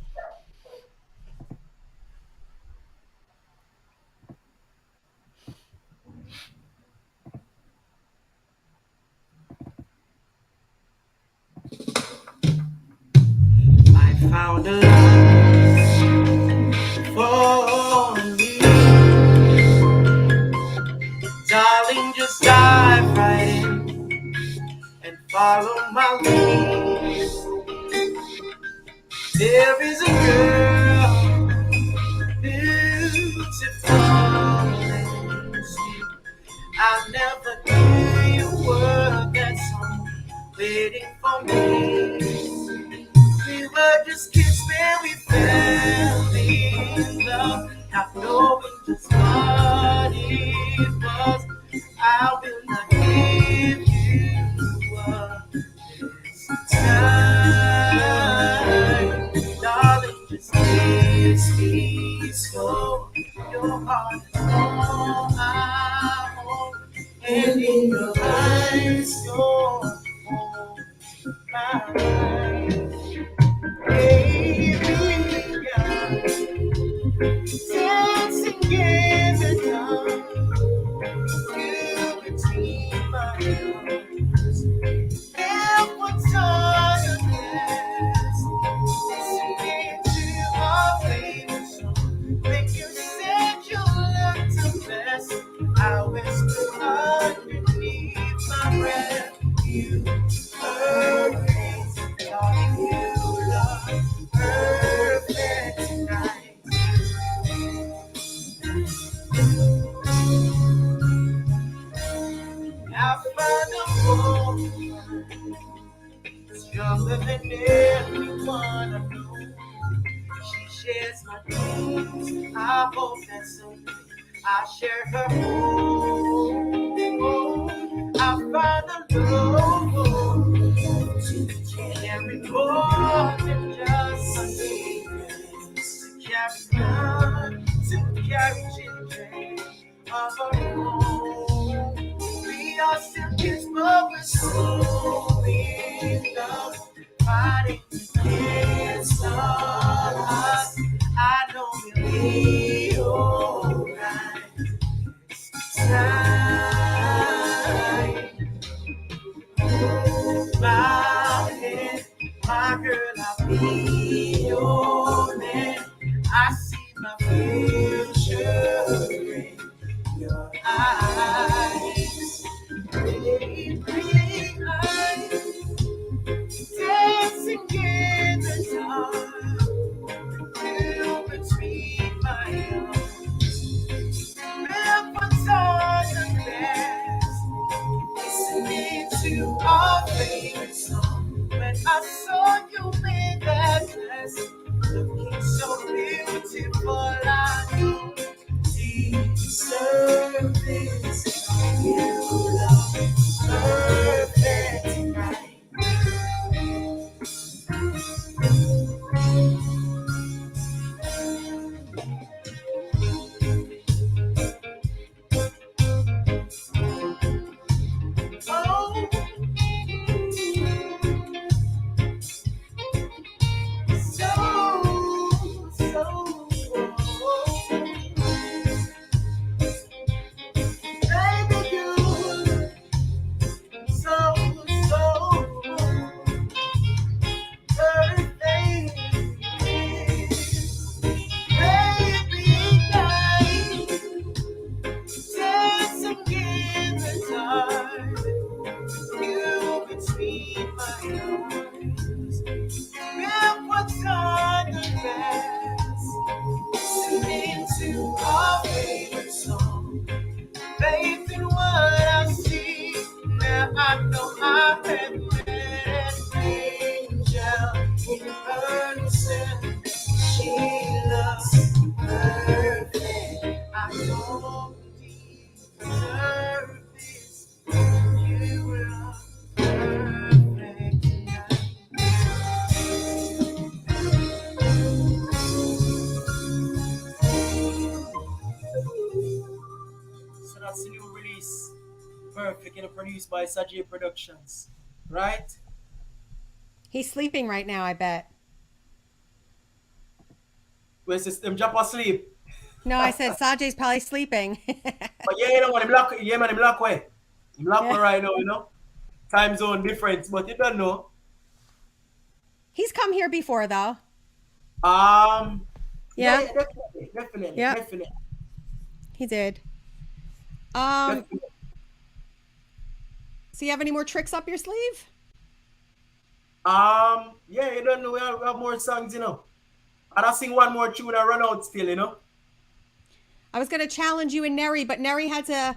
I found a love for me. Darling, just dive right in and follow my lead. There is a girl, beautiful and sweet. I'll never give you a word that's waiting for me. We were just kids when we fell in love, not knowing just what it was. I will not give you up this time, darling. Just kiss me slow. Your heart is all I hold, and in your eyes, you're my mind. Baby, God, dancing in the dark, you between my arms. Never on your dance, listening to our favorite song. When you said you looked a mess, I whispered underneath my breath. You heard me, thought you loved perfect night. I found a woman stronger than everyone I know. She shares my dreams. I hope that someday I share her home. I find the love carry more than just my needs. Carry love, to carry children of our own. We are still kids, but we're so in love, fighting against all odds. I know we'll be alright. Time, my head, my girl, I'll be your man. I see my future in your eyes. Pretty eyes, dancing in the dark, you between my arms. Barefoot on the grass, listening to our favorite song. When I saw you in that dress, looking so beautiful, I don't deserve this. You look perfect tonight. Faith in what I see. Now I know I have met an angel in person. She looks perfect. I don't deserve this. You look perfect So that's the new release. Perfect, and produced by Ch4Se Productions. Right? He's sleeping right now, I bet. Where's this? Them jump asleep. No, I said Ch4Se's probably sleeping. But yeah, you know what? Him lock, yeah, man, him lock way. Him lock way right now, you know? Time zone difference, but you don't know. He's come here before, though. Yeah, definitely. Yeah. Definitely. He did. Definitely. So you have any more tricks up your sleeve? Yeah, you don't know. We have more songs, you know. And I sing one more tune and run out still, you know. I was going to challenge you and Nerry, but Nerry had to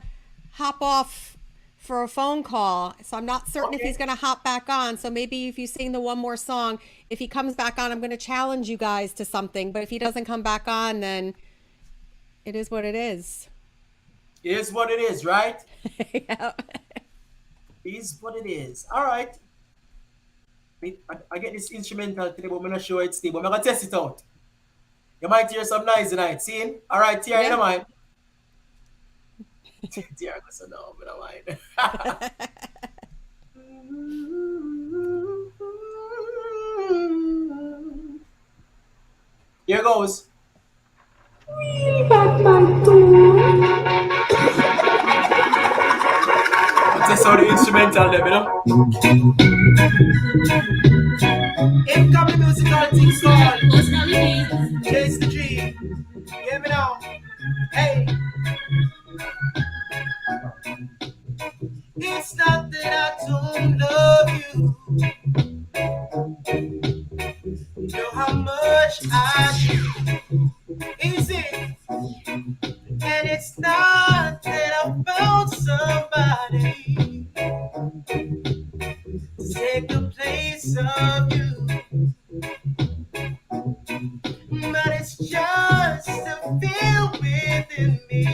hop off for a phone call. So I'm not certain if he's going to hop back on. So maybe if you sing the one more song, if he comes back on, I'm going to challenge you guys to something. But if he doesn't come back on, then it is what it is. It is what it is, right? Yeah. It is what it is. All right. I get this instrumental today, but I'm not sure it's stable. I'm going to test it out. You might hear some noise tonight. See? All right, Tiara, you don't mind. Tiara goes, no, I don't mind. Here goes. Test out the instrumental there, you know? Incoming musical things called Chase the Dream. Hear me now. Hey. It's not that I don't love you. Know how much I do. Is it? And it's not that I found somebody to take the place of you. But it's just a feel within me.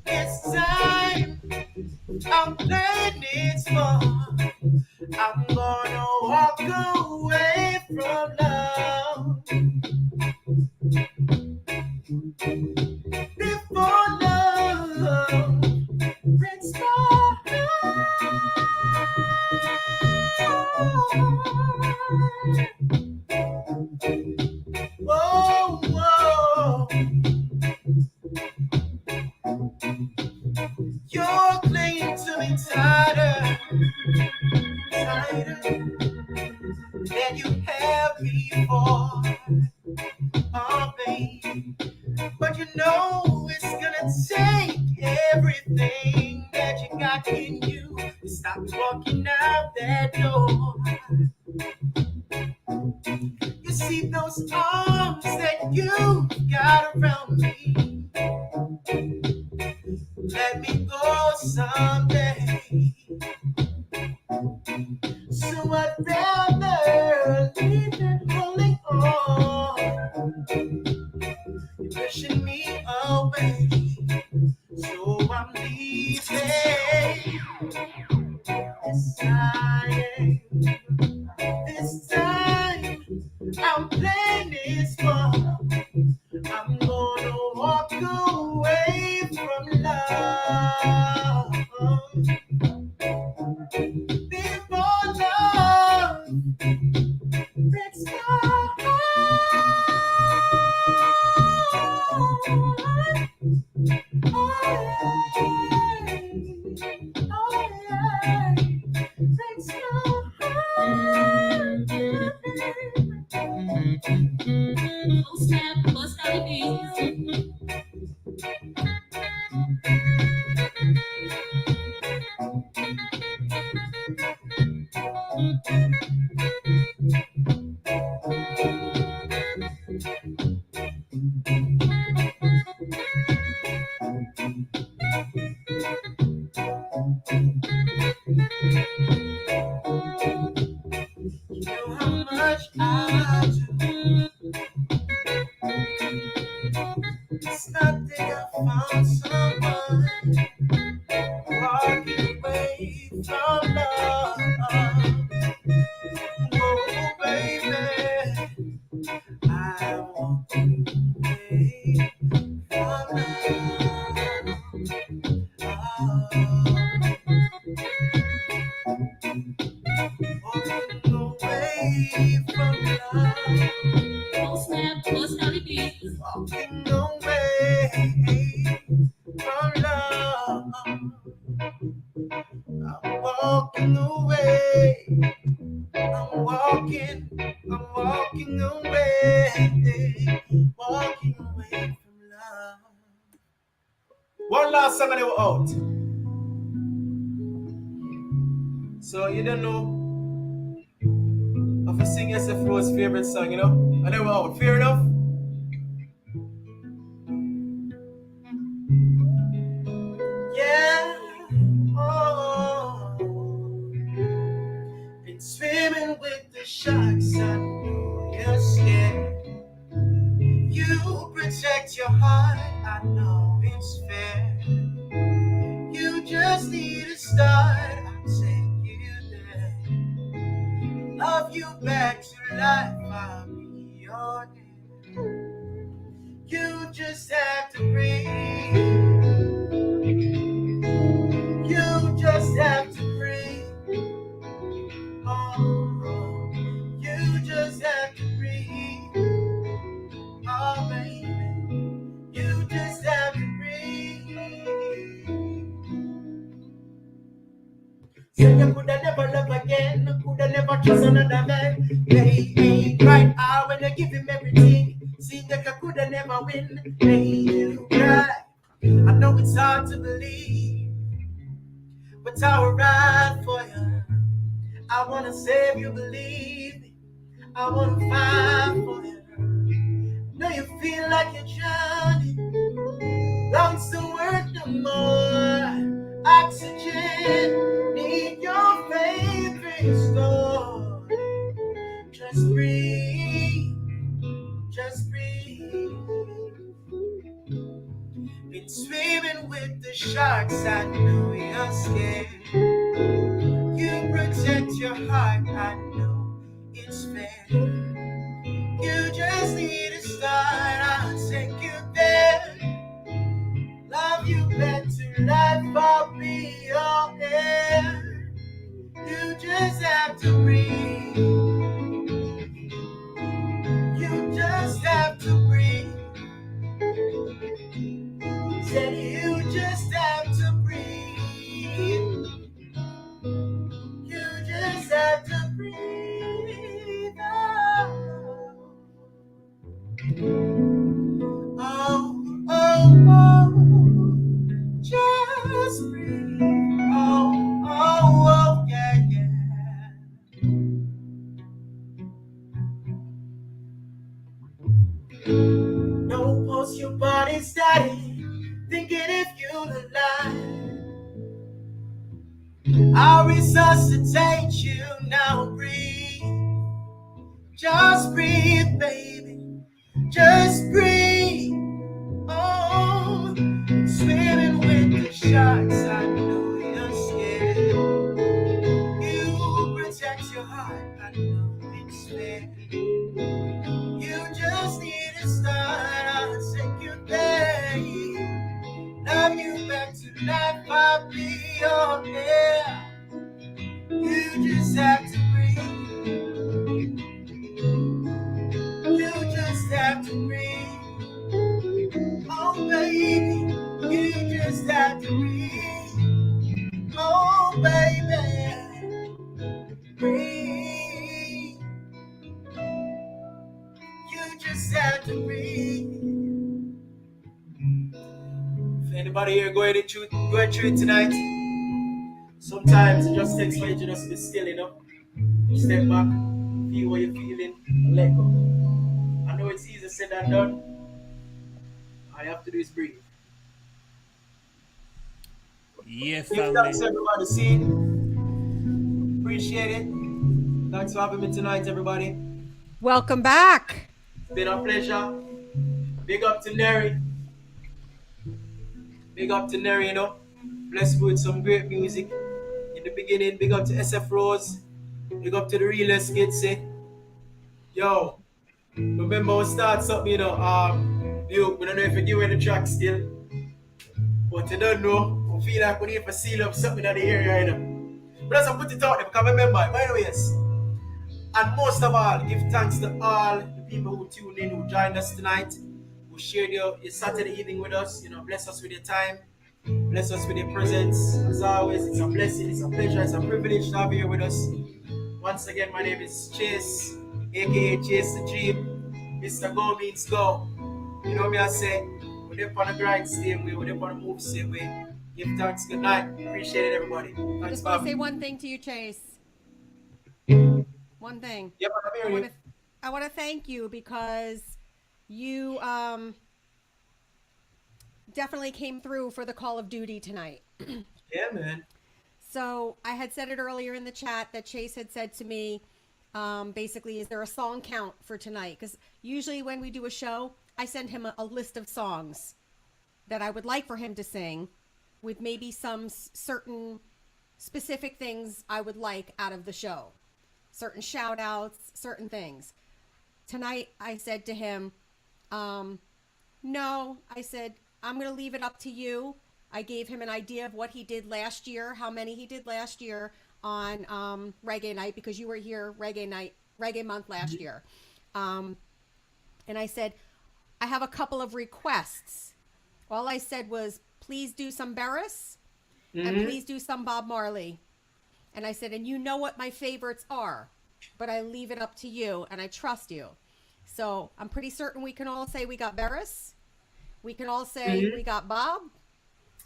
It's time. I'm playing this for. I'm gonna walk away from love before love breaks my heart. Whoa, whoa. You're clinging to me tighter, tighter than you have before. Oh, babe. But you know it's gonna take everything that you got in you to stop walking out that door. You see those arms that you got around me. Let me go someday. So I'd rather leave than holding on. You're pushing me away. So I'm leaving. This time, I'm playing this one. I'm gonna walk away from love before love breaks my heart. Oh, yeah. Breaks my heart. Oh snap, bust out the beats. You know how much I do. It's not that I found someone walking away from love. Oh, baby, I walk away from love. Walking away from love. Oh snap, bust out the beats. Walking away from love. I'm walking away. I'm walking away. Walking away from love. One last song and they were out. So you don't know if you sing Ch4Se's favorite song, you know? And they were out. Fair enough? Yeah. Oh. Been swimming with the sharks. I know you're scared. You protect your heart. I know it's fair. You just need to start. I'll take you there. Love you back to life. I'll be your name. You just have to breathe. You just have to breathe. Oh, you just have to breathe. Oh, baby, you just have to breathe. Say you coulda never love again, coulda never trust another man. They ain't right out when you give him everything. See that you coulda never win. They you cry. I know it's hard to believe, but I will ride for you. I wanna save you, believe me. I wanna fight for you. Know you feel like you're drowning. Lungs don't work no more. Oxygen, need your faith restored. Just breathe, just breathe. Swimming with the sharks, I know you're scared. You protect your heart, I know it's fair. You just need to start, I'll take you there. Love you better, life, I'll be your air. You just have to breathe. You just have to breathe. Said you just have to breathe. You just have to breathe. Oh, oh, oh. Just breathe. Oh, oh, oh, yeah, yeah. No post your body steady, thinking if you're alive, I'll resuscitate you. Now breathe, just breathe, baby, just breathe. Oh, swimming with the sharks, I know you're scared. You protect your heart, I know it's fair. You just need to start, I'll take you there. Love you back to life, I'll be your air. You just have to breathe. You just have to breathe. Oh baby, you just have to breathe. Oh baby, breathe. You just have to breathe. If anybody here going through it tonight, sometimes it just takes for you to just be still, you know. Step back, feel what you're feeling, and let go. I know it's easier said than done. All you have to do is breathe. Yeah, Give thanks family. everybody seen. Appreciate it. Thanks for having me tonight, everybody. Welcome back. It's been a pleasure. Big up to Nerry. Big up to Nerry, you know. Blessed with some great music. In the beginning, big up to Ch4Se. Big up to the realest kids, eh? Yo, remember we start something, you know. Duke, we don't know if you give away the track still. But you don't know. We feel like we need to seal up something in the area, you know. But let's put it out there because remember, by the way, yes. And most of all, give thanks to all the people who tuned in, who joined us tonight, who shared your Saturday evening with us. You know, bless us with your time, bless us with your presence. As always, it's a blessing, it's a pleasure, it's a privilege to have you here with us. Once again, my name is Chase, aka Chase the Dream. Mr. Go means go. You know me, I say, we're up on the grind, same way, we're up on the move, same way. Give thanks, good night. Appreciate it, everybody. I Thanks, just want to say Bob. one thing to you, Chase. One thing. Yep, I'm hearing you. I want to thank you because you definitely came through for the Call of Duty tonight. Yeah, man. So I had said it earlier in the chat that Chase had said to me, basically, is there a song count for tonight? Because usually when we do a show, I send him a list of songs that I would like for him to sing with maybe some certain specific things I would like out of the show. Certain shout outs, certain things. Tonight, I said to him, no, I said, I'm going to leave it up to you. I gave him an idea of what he did last year, how many he did last year on Reggae Night, because you were here Reggae Month last year. And I said, I have a couple of requests. All I said was, please do some Barris and please do some Bob Marley. And I said, and you know what my favorites are, but I leave it up to you and I trust you. So I'm pretty certain we can all say we got Barris. We can all say we got Bob.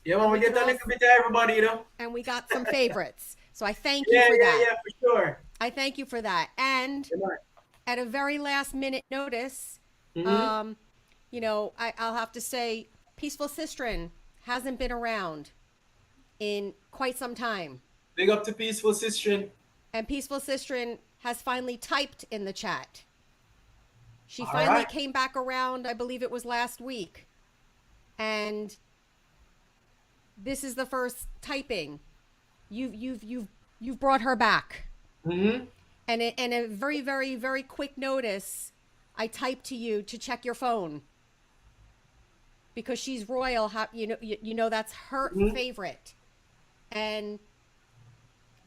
Yeah, well, we get a little bit to everybody, you know. And we got some favorites. So I thank you Yeah, for yeah, that. yeah, for sure. I thank you for that. And Good night. at a very last minute notice, you know, I'll have to say Peaceful Sistren hasn't been around in quite some time. Big up to Peaceful Sistren. And Peaceful Sistren has finally typed in the chat. She All finally right. came back around, I believe it was last week. And this is the first typing. You've brought her back. Mm-hmm. And in a very, very, very quick notice, I typed to you to check your phone because she's royal. You know that's her favorite, and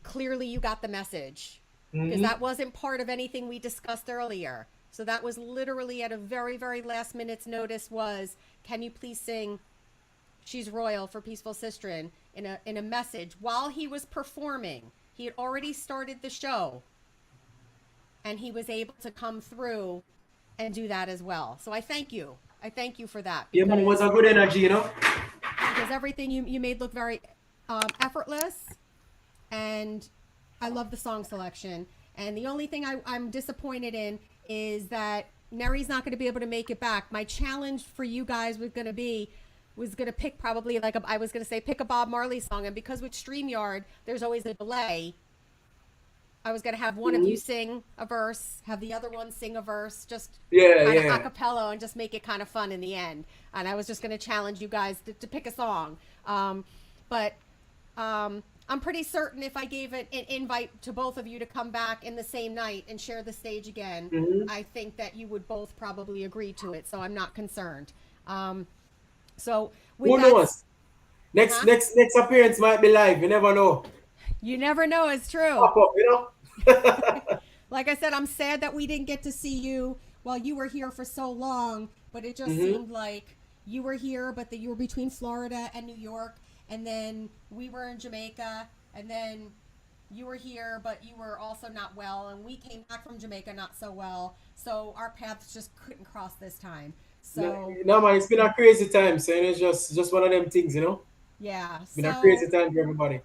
clearly you got the message because that wasn't part of anything we discussed earlier. So that was literally at a very, very last minute's notice. Was, can you please sing "She's Royal" for Peaceful Sistren in a message while he was performing. He had already started the show. And he was able to come through and do that as well. So I thank you. I thank you for that. Yeah, man, it was a good energy, you know? Because everything you made look very effortless. And I love the song selection. And the only thing I'm disappointed in is that Nerry's not going to be able to make it back. My challenge for you guys was going to pick probably I was going to say pick a Bob Marley song. And because with StreamYard, there's always a delay. I was going to have one of you sing a verse, have the other one sing a verse, just kind of a cappella and just make it kind of fun in the end. And I was just going to challenge you guys to pick a song. But I'm pretty certain if I gave an invite to both of you to come back in the same night and share the stage again, I think that you would both probably agree to it. So I'm not concerned. So with who knows? Next appearance might be live. You never know. You never know. It's true. Pop up, you know? Like I said, I'm sad that we didn't get to see you while you were here for so long, but it just seemed like you were here, but that you were between Florida and New York, and then we were in Jamaica, and then you were here, but you were also not well, and we came back from Jamaica not so well, so our paths just couldn't cross this time. So no man, it's been a crazy time, so it's just one of them things, you know? Yeah. It's been a crazy time for everybody.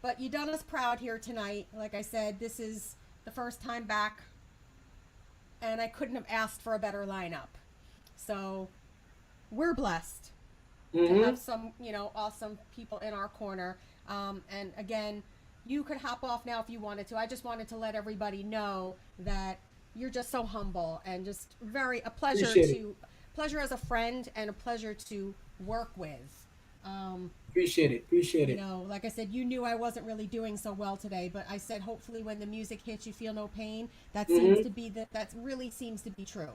But you done us proud here tonight. Like I said, this is the first time back, and I couldn't have asked for a better lineup. So we're blessed to have some, awesome people in our corner. And again, you could hop off now if you wanted to. I just wanted to let everybody know that you're just so humble and just a pleasure as a friend and a pleasure to work with. Appreciate it. You know, like I said, you knew I wasn't really doing so well today, but I said hopefully when the music hits, you feel no pain. That seems to be that really seems to be true.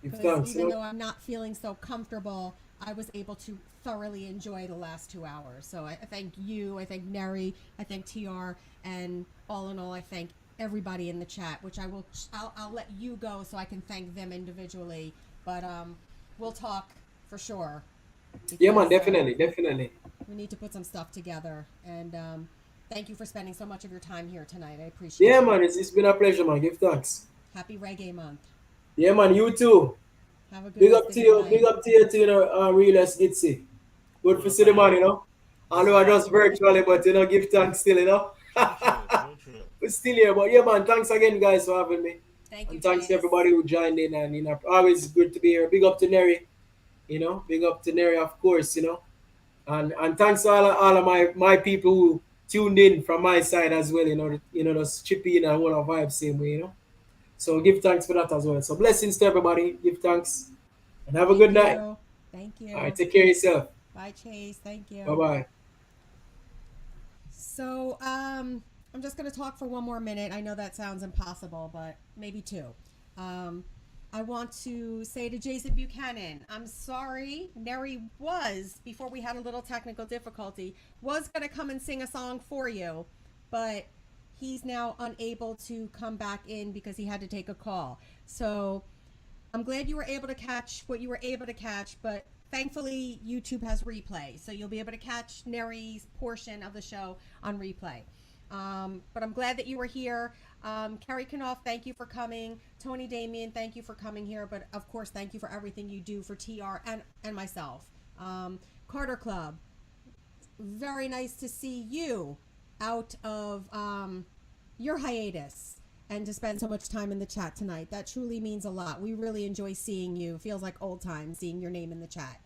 Because even though I'm not feeling so comfortable, I was able to thoroughly enjoy the last 2 hours. So I thank you, I thank Nerry, I thank TR, and all in all, I thank everybody in the chat, which I'll let you go so I can thank them individually. But we'll talk for sure. Because, yeah, man, definitely. We need to put some stuff together, and thank you for spending so much of your time here tonight. I appreciate it. Yeah, man, it's been a pleasure, man. Give thanks. Happy Reggae Month. Yeah, man, you too. Have a good Big up to you, real as Gitsy. Good for see the man, you know. I know I just virtually, but give thanks still, you know. We're still here, but yeah, man, thanks again, guys, for having me. Thank you. And thanks to everybody who joined in, and always good to be here. Big up to Nerry. Big up to Nerry, of course, and thanks to all of my people who tuned in from my side as well, just chip in and want to vibe same way, So give thanks for that as well. So blessings to everybody. Give thanks and have a good night. Thank you. All right, take care of yourself. Bye, Chase. Thank you. Bye-bye. So I'm just going to talk for one more minute. I know that sounds impossible, but maybe two. I want to say to Jason Buchanan, I'm sorry. Nerry before we had a little technical difficulty, was going to come and sing a song for you, but he's now unable to come back in because he had to take a call. So I'm glad you were able to catch what you were able to catch, but thankfully YouTube has replay. So you'll be able to catch Nerry's portion of the show on replay. But I'm glad that you were here. Carrie Knopf, thank you for coming. Tony Damien, thank you for coming here. But of course, thank you for everything you do for TR and myself. Carter Club, very nice to see you out of your hiatus and to spend so much time in the chat tonight. That truly means a lot. We really enjoy seeing you. Feels like old times seeing your name in the chat.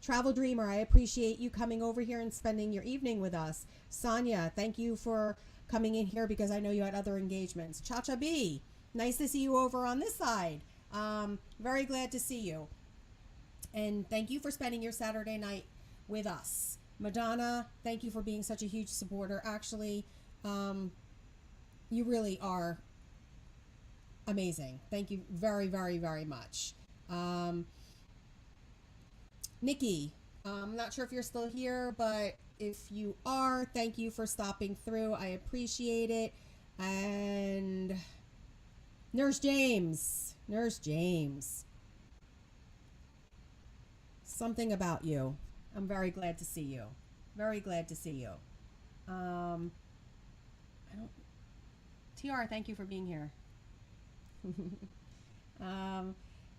Travel Dreamer, I appreciate you coming over here and spending your evening with us. Sonia, thank you for coming in here because I know you had other engagements. Cha-Cha B, nice to see you over on this side. Very glad to see you. And thank you for spending your Saturday night with us. Madonna, thank you for being such a huge supporter. Actually, you really are amazing. Thank you very, very, very much. Nikki, I'm not sure if you're still here, but if you are, thank you for stopping through. I appreciate it. And Nurse James, something about you. I'm very glad to see you. Very glad to see you. I don't. TR, thank you for being here.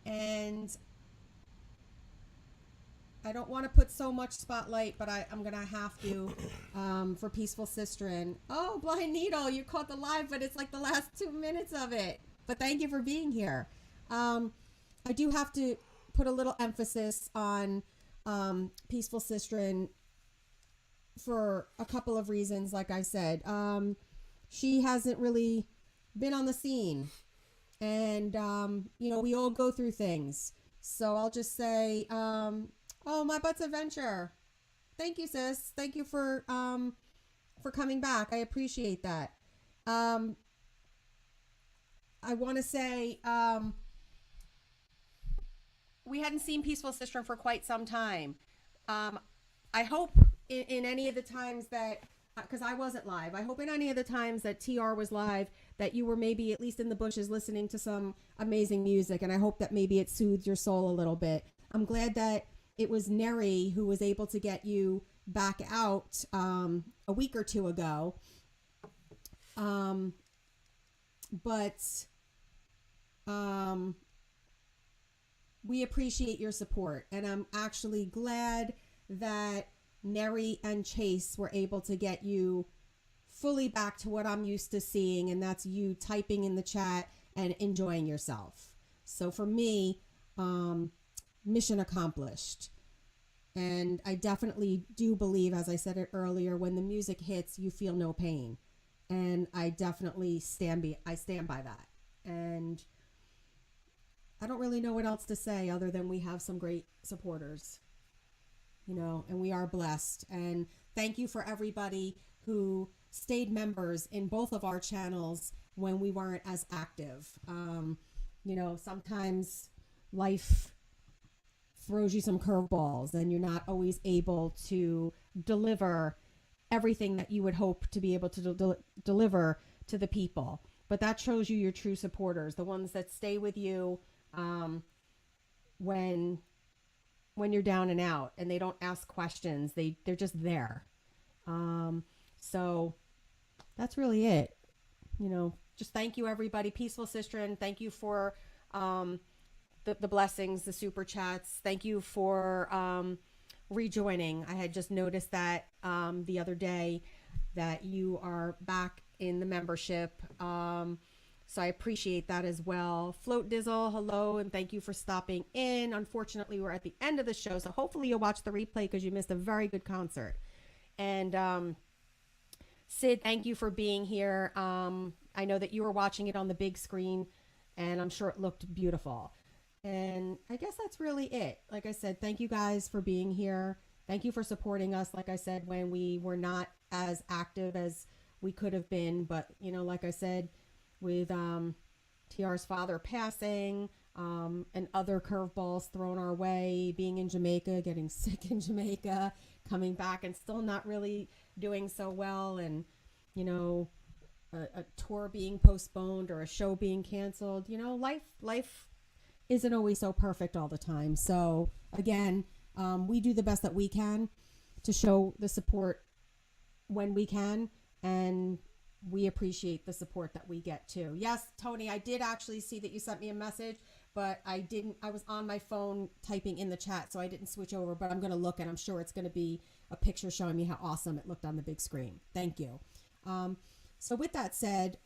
And I don't want to put so much spotlight, but I'm gonna have to for Peaceful Sistren. Oh, Blind Needle, you caught the live, but it's like the last 2 minutes of it. But thank you for being here. I do have to put a little emphasis on Peaceful Sistren for a couple of reasons. Like I said, she hasn't really been on the scene, and we all go through things. So I'll just say, oh, my butt's adventure. Thank you, sis. Thank you for coming back. I appreciate that. I want to say we hadn't seen Peaceful Sistren for quite some time. I hope in any of the times that, because I wasn't live, I hope in any of the times that TR was live that you were maybe at least in the bushes listening to some amazing music, and I hope that maybe it soothed your soul a little bit. I'm glad that it was Nerry who was able to get you back out a week or two ago. But we appreciate your support, and I'm actually glad that Nerry and Chase were able to get you fully back to what I'm used to seeing, and that's you typing in the chat and enjoying yourself. So for me, mission accomplished. And I definitely do believe, as I said it earlier, when the music hits, you feel no pain. And I definitely stand by that. And I don't really know what else to say other than we have some great supporters, and we are blessed. And thank you for everybody who stayed members in both of our channels when we weren't as active. Sometimes life throws you some curveballs and you're not always able to deliver everything that you would hope to be able to deliver to the people. But that shows you your true supporters, the ones that stay with you when you're down and out, and they don't ask questions. They're just there. So that's really it. Just thank you, everybody. Peaceful Sistren, thank you for the blessings, the super chats. Thank you for rejoining. I had just noticed that the other day that you are back in the membership. So I appreciate that as well. Float Dizzle, hello, and thank you for stopping in. Unfortunately, we're at the end of the show, so hopefully you'll watch the replay because you missed a very good concert. And Sid, thank you for being here. I know that you were watching it on the big screen, and I'm sure it looked beautiful. And I guess that's really it. Like I said, thank you guys for being here. Thank you for supporting us, like I said, when we were not as active as we could have been. But, like I said, with TR's father passing and other curveballs thrown our way, being in Jamaica, getting sick in Jamaica, coming back and still not really doing so well, and, a tour being postponed or a show being canceled. Life isn't always so perfect all the time. So again, we do the best that we can to show the support when we can, and we appreciate the support that we get too. Yes, Tony, I did actually see that you sent me a message, but I was on my phone typing in the chat, so I didn't switch over, but I'm going to look, and I'm sure it's going to be a picture showing me how awesome it looked on the big screen. Thank you. So with that said,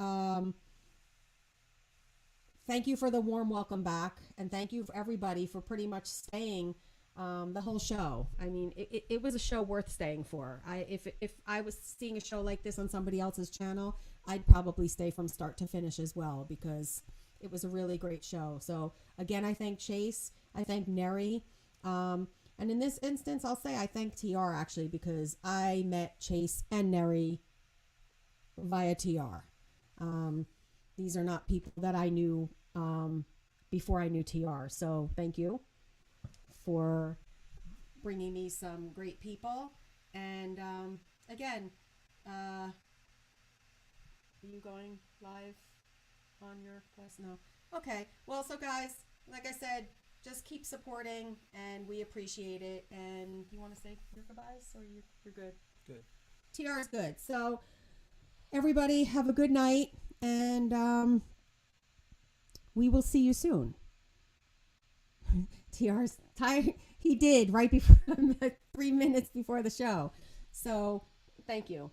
thank you for the warm welcome back, and thank you for everybody for pretty much staying the whole show. I mean, it was a show worth staying for. If I was seeing a show like this on somebody else's channel, I'd probably stay from start to finish as well, because it was a really great show. So again, I thank Chase, I thank Nerry, and And in this instance, I'll say I thank TR actually, because I met Chase and Nerry via TR. These are not people that I knew before I knew TR. So thank you for bringing me some great people. And again, are you going live on your quest? No. Okay. Well, so guys, like I said, just keep supporting, and we appreciate it. And you want to say your goodbyes, or you're good? Good. TR is good. So everybody have a good night, and we will see you soon. TR's tired. He did right before 3 minutes before the show. So thank you.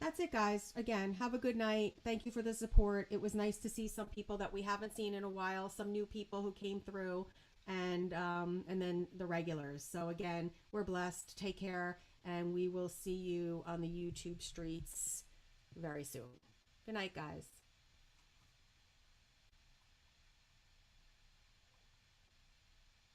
That's it, guys. Again, have a good night. Thank you for the support. It was nice to see some people that we haven't seen in a while, some new people who came through, and then the regulars. So again, we're blessed. Take care, and we will see you on the YouTube streets very soon. Good night, guys.